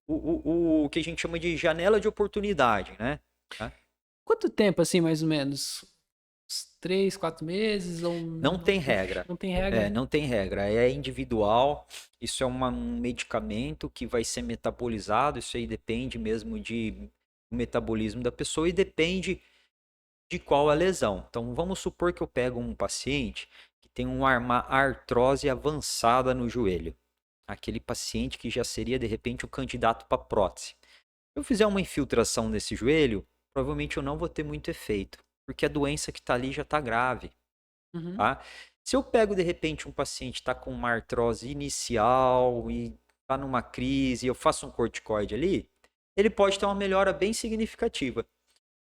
Speaker 2: o que a gente chama de janela de oportunidade, né? Tá?
Speaker 1: Quanto tempo, assim, mais ou menos? Uns 3, 4 meses? Ou
Speaker 2: Não tem regra.
Speaker 1: não tem regra?
Speaker 2: Não tem regra. É individual. Isso é um medicamento que vai ser metabolizado. Isso aí depende mesmo do metabolismo da pessoa e depende de qual a lesão. Então, vamos supor que eu pego um paciente que tem uma artrose avançada no joelho. Aquele paciente que já seria, de repente, o candidato para prótese. Se eu fizer uma infiltração nesse joelho, provavelmente eu não vou ter muito efeito, porque a doença que está ali já está grave.
Speaker 1: Uhum.
Speaker 2: Tá? Se eu pego de repente um paciente que está com uma artrose inicial e está numa crise, eu faço um corticoide ali, ele pode ter uma melhora bem significativa.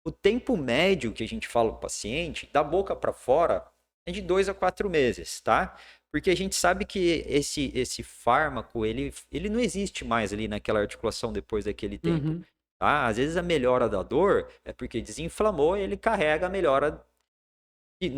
Speaker 2: O tempo médio que a gente fala para o paciente, da boca para fora, é de 2 a 4 meses, tá? Porque a gente sabe que esse fármaco, ele não existe mais ali naquela articulação depois daquele tempo.
Speaker 1: Uhum.
Speaker 2: Tá? Às vezes a melhora da dor é porque desinflamou e ele carrega a melhora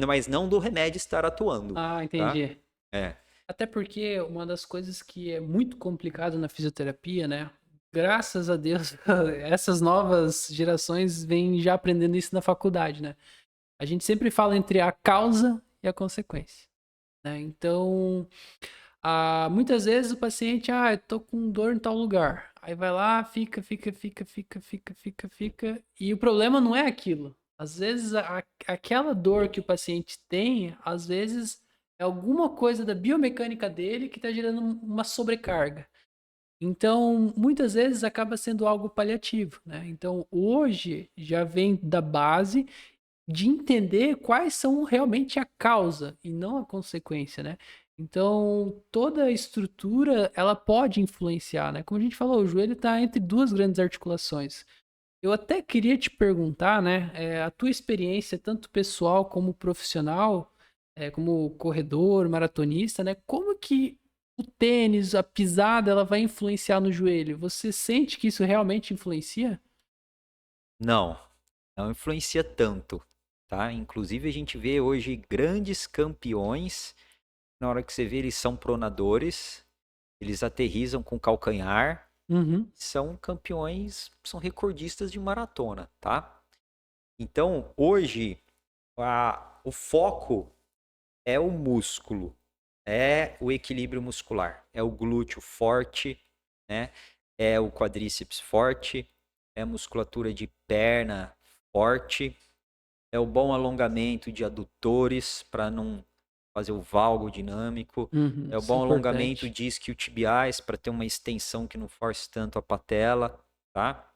Speaker 2: mas não do remédio estar atuando,
Speaker 1: Ah,
Speaker 2: tá?
Speaker 1: entendi.
Speaker 2: É.
Speaker 1: Até porque uma das coisas que é muito complicado na fisioterapia, né? Graças a Deus, essas novas gerações vêm já aprendendo isso na faculdade, né? A gente sempre fala entre a causa e a consequência, né? Então, muitas vezes o paciente, eu tô com dor em tal lugar. Aí vai lá, fica. E o problema não é aquilo. Às vezes, aquela dor que o paciente tem, às vezes é alguma coisa da biomecânica dele que está gerando uma sobrecarga. Então, muitas vezes acaba sendo algo paliativo, né? Então, hoje já vem da base de entender quais são realmente a causa e não a consequência, né? Então, toda a estrutura, ela pode influenciar, né? Como a gente falou, o joelho está entre duas grandes articulações. Eu até queria te perguntar, né? A tua experiência, tanto pessoal como profissional, como corredor, maratonista, né? Como que o tênis, a pisada, ela vai influenciar no joelho? Você sente que isso realmente influencia?
Speaker 2: Não, não influencia tanto, tá? Inclusive a gente vê hoje grandes campeões, na hora que você vê eles são pronadores, eles aterrissam com calcanhar,
Speaker 1: Uhum,
Speaker 2: são campeões, são recordistas de maratona, tá? Então, hoje, o foco é o músculo, é o equilíbrio muscular, é o glúteo forte, né? É o quadríceps forte, é a musculatura de perna forte, é o bom alongamento de adutores para não fazer o valgo dinâmico,
Speaker 1: uhum,
Speaker 2: é o
Speaker 1: isso é
Speaker 2: bom alongamento
Speaker 1: importante.
Speaker 2: de isquiotibiais para ter uma extensão que não force tanto a patela, tá?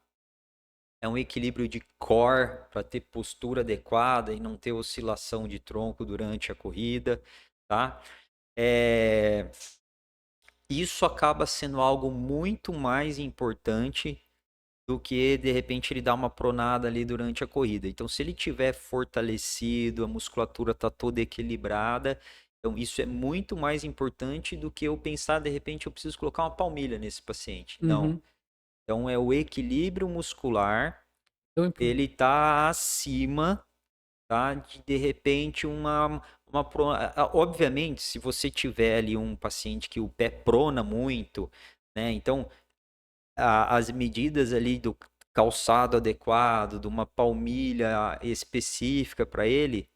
Speaker 2: É um equilíbrio de core para ter postura adequada e não ter oscilação de tronco durante a corrida, tá? É, isso acaba sendo algo muito mais importante do que de repente ele dar uma pronada ali durante a corrida. Então, se ele tiver fortalecido, a musculatura está toda equilibrada, então isso é muito mais importante do que eu pensar de repente eu preciso colocar uma palmilha nesse paciente. Não.
Speaker 1: Uhum.
Speaker 2: Então é o equilíbrio muscular,
Speaker 1: Então,
Speaker 2: ele tá acima, tá? De repente obviamente, se você tiver ali um paciente que o pé prona muito, né? Então as medidas ali do calçado adequado, de uma palmilha específica para ele,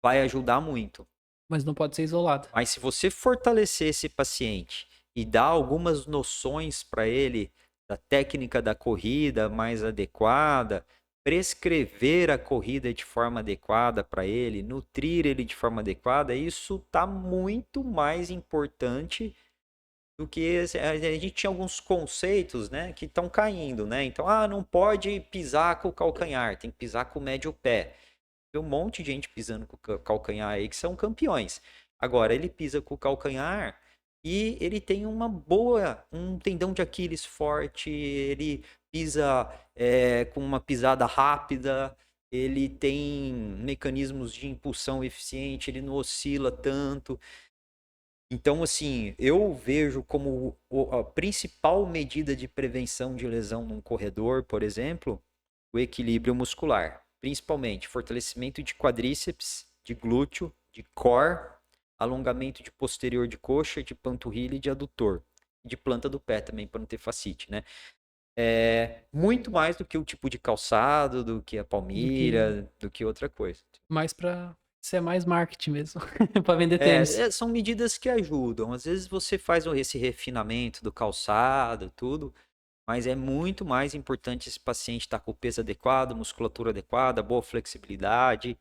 Speaker 2: vai ajudar muito.
Speaker 1: mas não pode ser isolado.
Speaker 2: Mas se você fortalecer esse paciente e dar algumas noções para ele da técnica da corrida mais adequada, prescrever a corrida de forma adequada para ele, nutrir ele de forma adequada, isso está muito mais importante do que a gente tinha alguns conceitos, né, que estão caindo, né? Então, não pode pisar com o calcanhar, tem que pisar com o médio pé. Tem um monte de gente pisando com o calcanhar aí que são campeões. Agora, ele pisa com o calcanhar e ele tem um tendão de Aquiles forte, ele pisa com uma pisada rápida, ele tem mecanismos de impulsão eficiente, ele não oscila tanto. Então, assim, eu vejo como a principal medida de prevenção de lesão num corredor, por exemplo, o equilíbrio muscular. Principalmente fortalecimento de quadríceps, de glúteo, de core, alongamento de posterior de coxa, de panturrilha e de adutor. De planta do pé também, para não ter fascite, né? Muito mais do que o tipo de calçado, do que a palmilha, do que outra coisa.
Speaker 1: Mais pra ser mais marketing mesmo, pra vender tênis.
Speaker 2: São medidas que ajudam. Às vezes você faz esse refinamento do calçado, tudo, mas é muito mais importante esse paciente estar com o peso adequado, musculatura adequada, boa flexibilidade,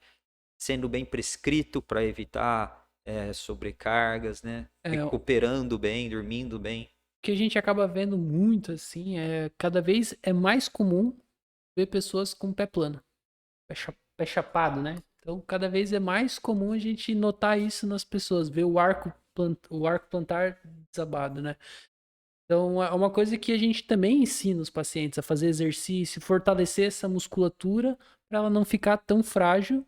Speaker 2: sendo bem prescrito para evitar sobrecargas, né?
Speaker 1: O
Speaker 2: Recuperando bem, dormindo bem.
Speaker 1: que a gente acaba vendo muito, assim, cada vez é mais comum ver pessoas com pé plano, pé chapado, né? Então, cada vez é mais comum a gente notar isso nas pessoas, ver o arco plantar desabado, né? Então, é uma coisa que a gente também ensina os pacientes a fazer exercício, fortalecer essa musculatura para ela não ficar tão frágil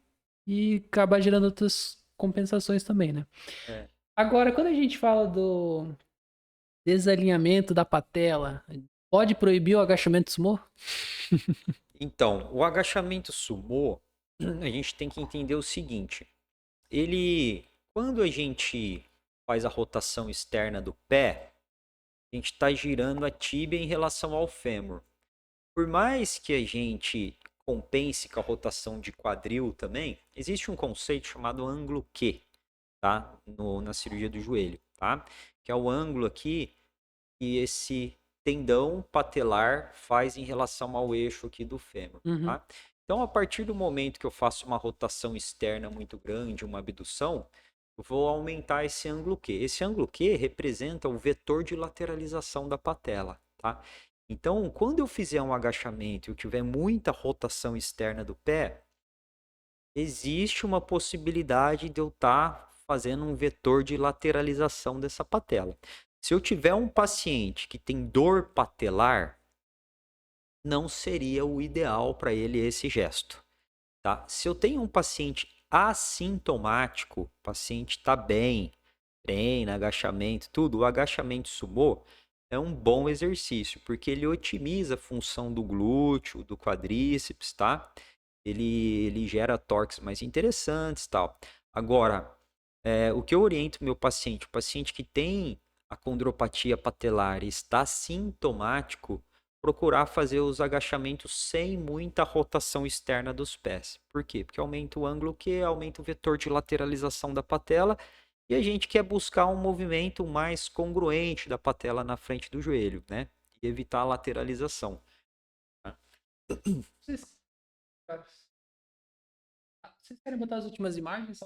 Speaker 1: e acabar gerando outras compensações também, né?
Speaker 2: É.
Speaker 1: Agora, quando a gente fala do desalinhamento da patela, pode proibir o agachamento sumô?
Speaker 2: Então, o agachamento sumô, a gente tem que entender o seguinte. Quando a gente faz a rotação externa do pé, a gente está girando a tíbia em relação ao fêmur. Por mais que a gente compense com a rotação de quadril também, existe um conceito chamado ângulo Q, tá? Na cirurgia do joelho, tá? Que é o ângulo aqui que esse tendão patelar faz em relação ao eixo aqui do fêmur,
Speaker 1: Uhum.
Speaker 2: tá? Então, a partir do momento que eu faço uma rotação externa muito grande, uma abdução, eu vou aumentar esse ângulo Q. Esse ângulo Q representa o vetor de lateralização da patela, tá? Então, quando eu fizer um agachamento e eu tiver muita rotação externa do pé, existe uma possibilidade de eu estar fazendo um vetor de lateralização dessa patela. Se eu tiver um paciente que tem dor patelar, não seria o ideal para ele esse gesto, tá? Se eu tenho um paciente assintomático, o paciente está bem, treina, agachamento, tudo, o agachamento sumô é um bom exercício, porque ele otimiza a função do glúteo, do quadríceps, tá? Ele gera torques mais interessantes, tal. Agora, o que eu oriento meu paciente, o paciente que tem a condropatia patelar e está sintomático, procurar fazer os agachamentos sem muita rotação externa dos pés. Por quê? Porque aumenta o ângulo que aumenta o vetor de lateralização da patela e a gente quer buscar um movimento mais congruente da patela na frente do joelho, né? E evitar a lateralização.
Speaker 1: Vocês, vocês querem botar as últimas imagens?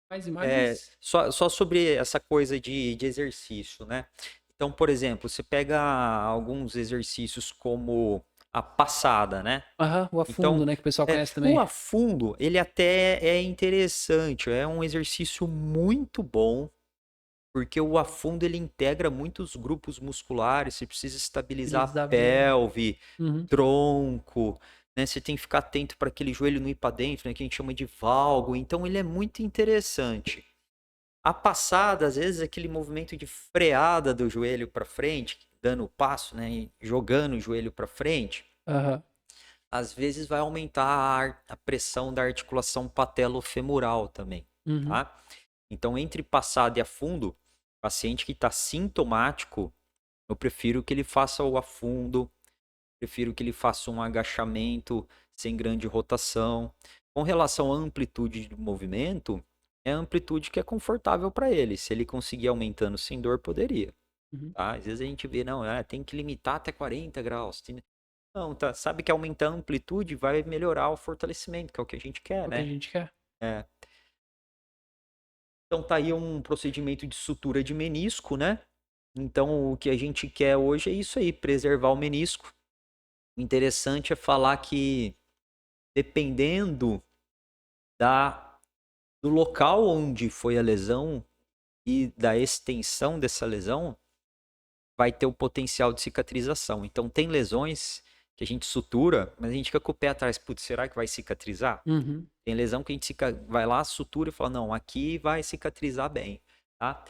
Speaker 1: Mais imagens?
Speaker 2: Só sobre essa coisa de exercício, né? Então, por exemplo, você pega alguns exercícios como a passada, né?
Speaker 1: Aham, o afundo,
Speaker 2: Então,
Speaker 1: né? Que o pessoal conhece
Speaker 2: o
Speaker 1: também.
Speaker 2: afundo, ele até é interessante, é um exercício muito bom, porque o afundo ele integra muitos grupos musculares, você precisa estabilizar a
Speaker 1: Utilizar bem.
Speaker 2: pelve,
Speaker 1: Uhum.
Speaker 2: tronco, né? Você tem que ficar atento para aquele joelho não ir para dentro, né? Que a gente chama de valgo. Então ele é muito interessante. A passada, às vezes, aquele movimento de freada do joelho para frente, dando o passo, né? E jogando o joelho para frente,
Speaker 1: Aham.
Speaker 2: às vezes vai aumentar a pressão da articulação patelofemoral também,
Speaker 1: Uhum.
Speaker 2: tá? Então, entre passada e afundo, paciente que está sintomático, eu prefiro que ele faça o afundo, prefiro que ele faça um agachamento sem grande rotação. Com relação à amplitude do movimento, é a amplitude que é confortável para ele. Se ele conseguir aumentando sem dor, poderia.
Speaker 1: Uhum.
Speaker 2: Tá? Às vezes a gente vê, não, tem que limitar até 40 graus. Não, tá, sabe que aumentar a amplitude vai melhorar o fortalecimento, que é o que a gente
Speaker 1: É
Speaker 2: quer,
Speaker 1: o que a
Speaker 2: né?
Speaker 1: gente quer.
Speaker 2: É. Então tá aí um procedimento de sutura de menisco, né? Então o que a gente quer hoje é isso aí, preservar o menisco. O interessante é falar que dependendo do local onde foi a lesão e da extensão dessa lesão, vai ter o potencial de cicatrização. Então tem lesões que a gente sutura, mas a gente fica com o pé atrás. Putz, será que vai cicatrizar?
Speaker 1: Uhum.
Speaker 2: Tem lesão que a gente vai lá, sutura e fala, não, aqui vai cicatrizar bem, tá?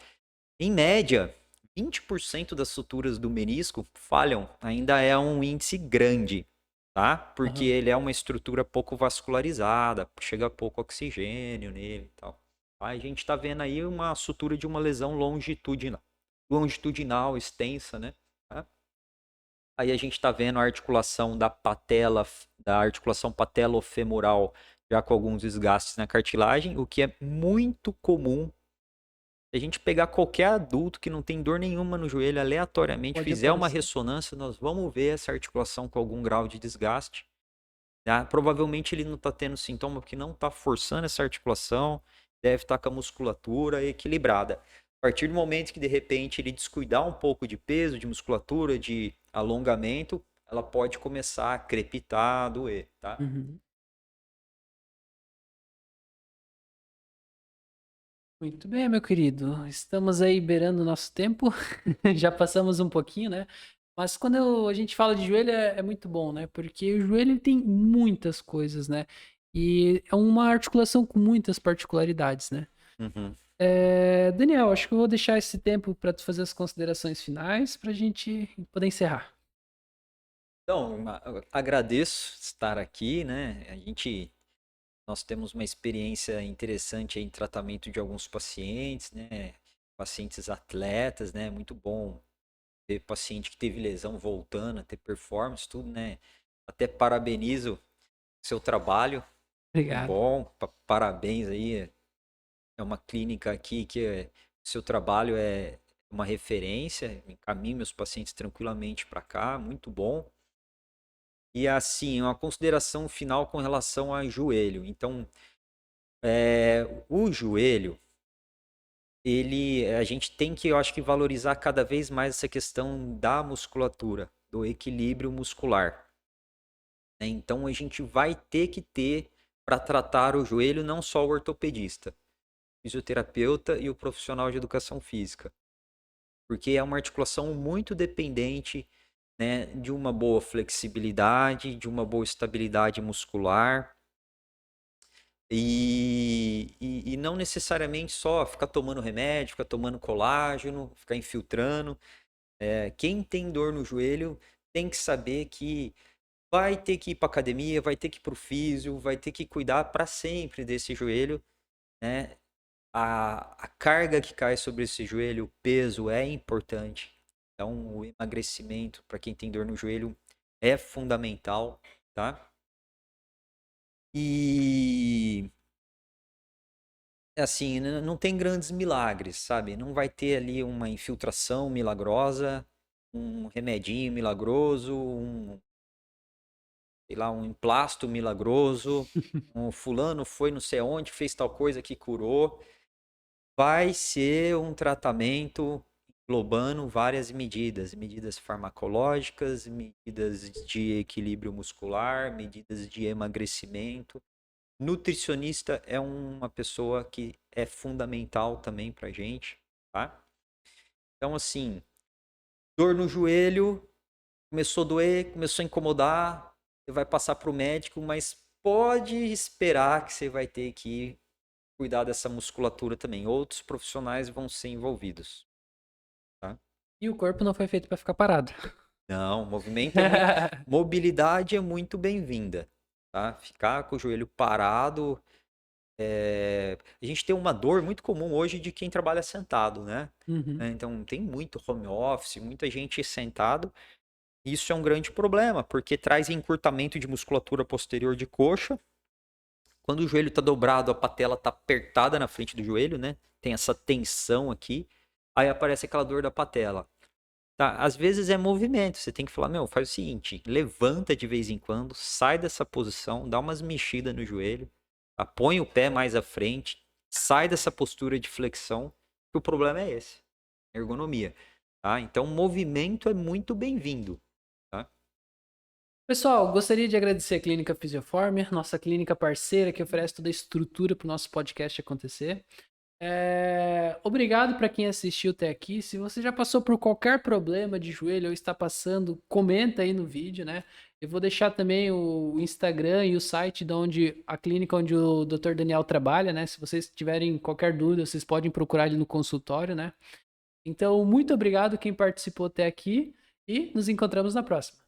Speaker 2: Em média, 20% das suturas do menisco falham, ainda é um índice grande, tá? Porque
Speaker 1: Aham.
Speaker 2: ele é uma estrutura pouco vascularizada, chega pouco oxigênio nele e tal. A gente tá vendo aí uma sutura de uma lesão longitudinal extensa, né? Tá? Aí a gente tá vendo a articulação da patela, da articulação patelofemoral já com alguns desgastes na cartilagem, o que é muito comum. Se a gente pegar qualquer adulto que não tem dor nenhuma no joelho, aleatoriamente,
Speaker 1: Pode
Speaker 2: fizer uma
Speaker 1: aparecer.
Speaker 2: ressonância, nós vamos ver essa articulação com algum grau de desgaste. Tá? Provavelmente ele não está tendo sintoma porque não está forçando essa articulação, deve estar com a musculatura equilibrada. A partir do momento que de repente ele descuidar um pouco de peso, de musculatura, de alongamento, ela pode começar a crepitar, a doer, tá?
Speaker 1: Uhum. Muito bem, meu querido. Estamos aí beirando o nosso tempo. Já passamos um pouquinho, né? Mas quando a gente fala de joelho é muito bom, né? Porque o joelho ele tem muitas coisas, né? E é uma articulação com muitas particularidades, né?
Speaker 2: Uhum.
Speaker 1: Daniel, acho que eu vou deixar esse tempo para tu fazer as considerações finais para a gente poder encerrar.
Speaker 2: Então, agradeço estar aqui, né? Nós temos uma experiência interessante aí em tratamento de alguns pacientes, né? Pacientes atletas, né? Muito bom ver paciente que teve lesão voltando a ter performance, tudo, né? Até parabenizo o seu trabalho, muito
Speaker 1: Obrigado.
Speaker 2: bom, parabéns aí. É uma clínica aqui que o seu trabalho é uma referência, encaminho meus pacientes tranquilamente para cá, muito bom. E assim, uma consideração final com relação ao joelho. Então, o joelho, a gente tem que, eu acho que valorizar cada vez mais essa questão da musculatura, do equilíbrio muscular, né? Então, a gente vai ter que ter para tratar o joelho não só o ortopedista, o fisioterapeuta e o profissional de educação física, porque é uma articulação muito dependente, né, de uma boa flexibilidade, de uma boa estabilidade muscular. E não necessariamente só ficar tomando remédio, ficar tomando colágeno, ficar infiltrando. Quem tem dor no joelho tem que saber que vai ter que ir para academia, vai ter que ir para o físio, vai ter que cuidar para sempre desse joelho, né? A carga que cai sobre esse joelho, o peso é importante. Então, o emagrecimento para quem tem dor no joelho é fundamental, tá? E assim, não tem grandes milagres, sabe? Não vai ter ali uma infiltração milagrosa, um remedinho milagroso, sei lá, um emplasto milagroso, um fulano foi não sei onde, fez tal coisa que curou. Vai ser um tratamento englobando várias medidas, medidas farmacológicas, medidas de equilíbrio muscular, medidas de emagrecimento. Nutricionista é uma pessoa que é fundamental também pra gente, tá? Então, assim, dor no joelho, começou a doer, começou a incomodar, você vai passar pro médico, mas pode esperar que você vai ter que cuidar dessa musculatura também. Outros profissionais vão ser envolvidos, tá?
Speaker 1: E o corpo não foi feito para ficar parado.
Speaker 2: Não, movimento é muito, mobilidade é muito bem-vinda, tá? Ficar com o joelho parado. A gente tem uma dor muito comum hoje de quem trabalha sentado, né?
Speaker 1: Uhum.
Speaker 2: Então, tem muito home office, muita gente sentado. Isso é um grande problema, porque traz encurtamento de musculatura posterior de coxa. Quando o joelho está dobrado, a patela está apertada na frente do joelho, né? Tem essa tensão aqui. Aí aparece aquela dor da patela. Tá? Às vezes é movimento. Você tem que falar, meu, faz o seguinte, levanta de vez em quando, sai dessa posição, dá umas mexidas no joelho, põe o pé mais à frente, sai dessa postura de flexão, que o problema é esse, ergonomia. Tá? Então, movimento é muito bem-vindo. Tá?
Speaker 1: Pessoal, gostaria de agradecer a Clínica Physioform, nossa clínica parceira que oferece toda a estrutura para o nosso podcast acontecer. Obrigado para quem assistiu até aqui. Se você já passou por qualquer problema de joelho ou está passando, comenta aí no vídeo, né? Eu vou deixar também o Instagram e o site de onde a clínica onde o Dr. Daniel trabalha, né? Se vocês tiverem qualquer dúvida, vocês podem procurar ele no consultório, né? Então, muito obrigado quem participou até aqui e nos encontramos na próxima.